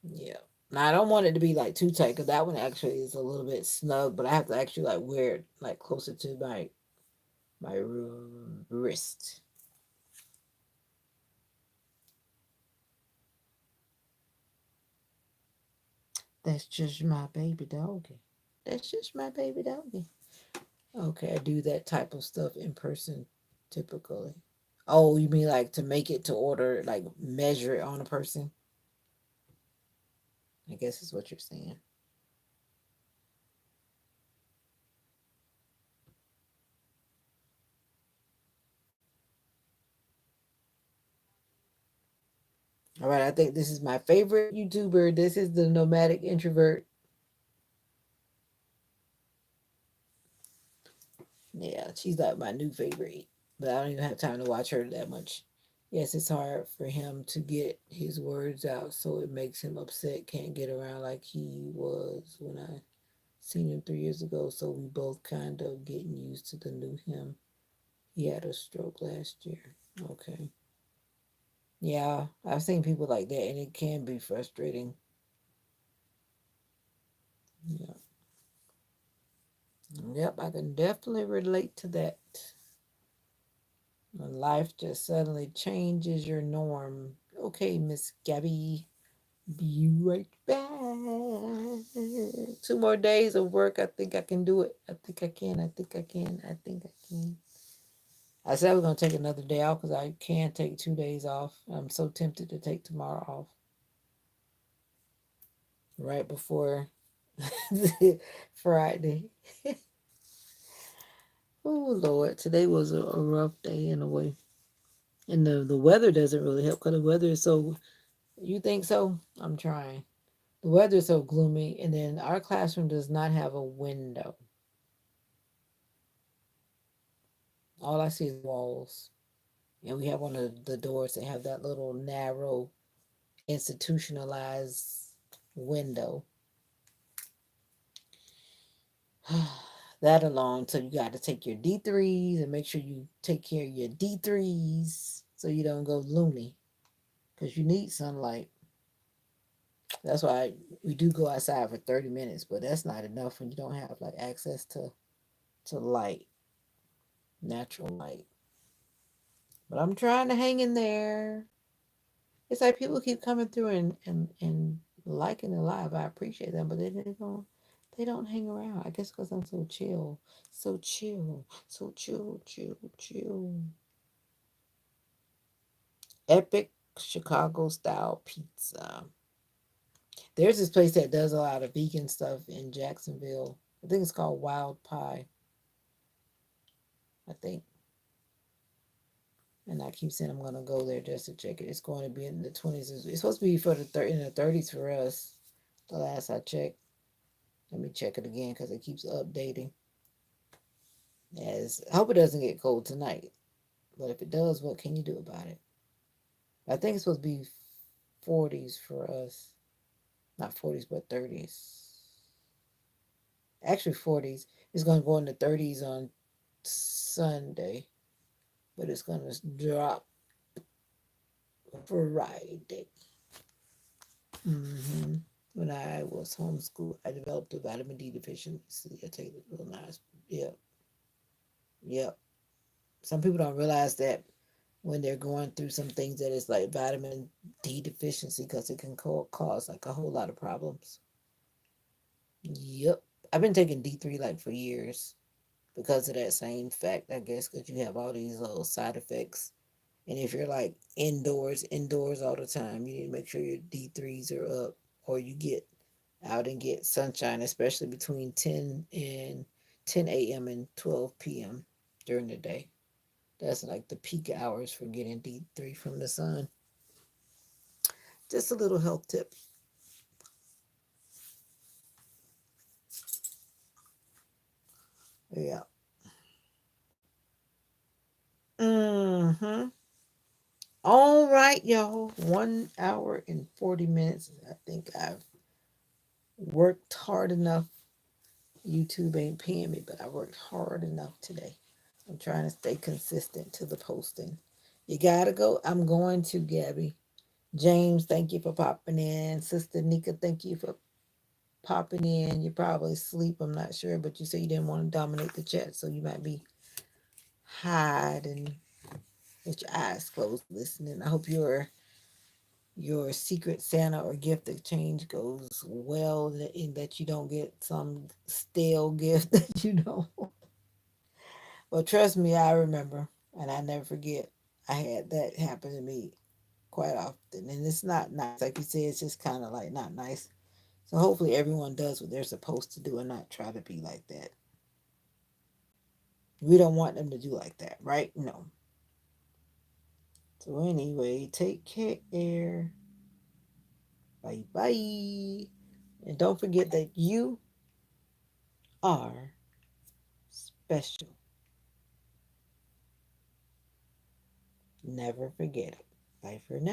Yeah. Now I don't want it to be like too tight because that one actually is a little bit snug, but I have to actually like wear it like closer to my wrist. That's just my baby doggy. That's just my baby doggy. Okay, I do that type of stuff in person typically. Oh, you mean like to make it to order, like measure it on a person? I guess is what you're saying. All right, I think this is my favorite YouTuber. This is the nomadic introvert. Yeah, she's like my new favorite, but I don't even have time to watch her that much. Yes, it's hard for him to get his words out, so it makes him upset. Can't get around like he was when I seen him 3 years ago. So we both kind of getting used to the new him. He had a stroke last year. Okay. Yeah, I've seen people like that, and it can be frustrating. Yeah. Yep, I can definitely relate to that. When life just suddenly changes your norm. Okay, Miss Gabby, be right back. 2 more days of work. I think I can do it. I think I can. I think I can. I think I can. I said I was going to take another day off because I can take 2 days off. I'm so tempted to take tomorrow off right before Friday. Oh, Lord. Today was a rough day in a way. And the weather doesn't really help because the weather is so. You think so? I'm trying. The weather is so gloomy, and then our classroom does not have a window. All I see is walls. And we have one of the doors that have that little narrow institutionalized window. That alone, so you got to take your D3s and make sure you take care of your D3s so you don't go loony because you need sunlight. That's why we do go outside for 30 minutes, but that's not enough when you don't have like access to light, natural light. But I'm trying to hang in there. It's like people keep coming through and liking the live. I appreciate them, but they don't hang around. I guess because I'm so chill, so chill, so chill, chill, chill. Epic Chicago style pizza. There's this place that does a lot of vegan stuff in Jacksonville. I think it's called Wild Pie. I think, and I keep saying I'm gonna go there just to check it. It's going to be in the 20s. It's supposed to be for in the 30s for us. The last I checked. Let me check it again because it keeps updating. As I hope it doesn't get cold tonight, but if it does, what can you do about it? I think it's supposed to be 40s for us, not 40s, but 30s. Actually, 40s. It's going to go into 30s on Sunday, but it's going to drop Friday. hmm When I was homeschooled, I developed a vitamin D deficiency. I take it real nice. Yep, yep. Some people don't realize that when they're going through some things that is like vitamin D deficiency because it can cause like a whole lot of problems. Yep. I've been taking D3 like for years because of that same fact, I guess, because you have all these little side effects. And if you're like indoors all the time, you need to make sure your D3s are up or you get out and get sunshine, especially between 10 a.m. and 12 p.m. during the day. That's like the peak hours for getting D3 from the sun. Just a little health tip. Yeah. Mm-hmm. All right, y'all. 1 hour and 40 minutes. I think I've worked hard enough. YouTube ain't paying me, but I worked hard enough today. I'm trying to stay consistent to the posting. You gotta go. I'm going to, Gabby. James, thank you for popping in. Sister Nika, thank you for popping in. You're probably asleep, I'm not sure, but you said you didn't want to dominate the chat, so you might be hiding with your eyes closed listening. I hope your secret Santa or gift exchange goes well and that you don't get some stale gift that you don't. Well, trust me, I remember and I never forget. I had that happen to me quite often. And it's not nice. Like you said, it's just kind of like not nice. So hopefully everyone does what they're supposed to do and not try to be like that. We don't want them to do like that, right? No. So anyway, take care. Bye bye. And don't forget that you are special. Never forget it. Bye for now.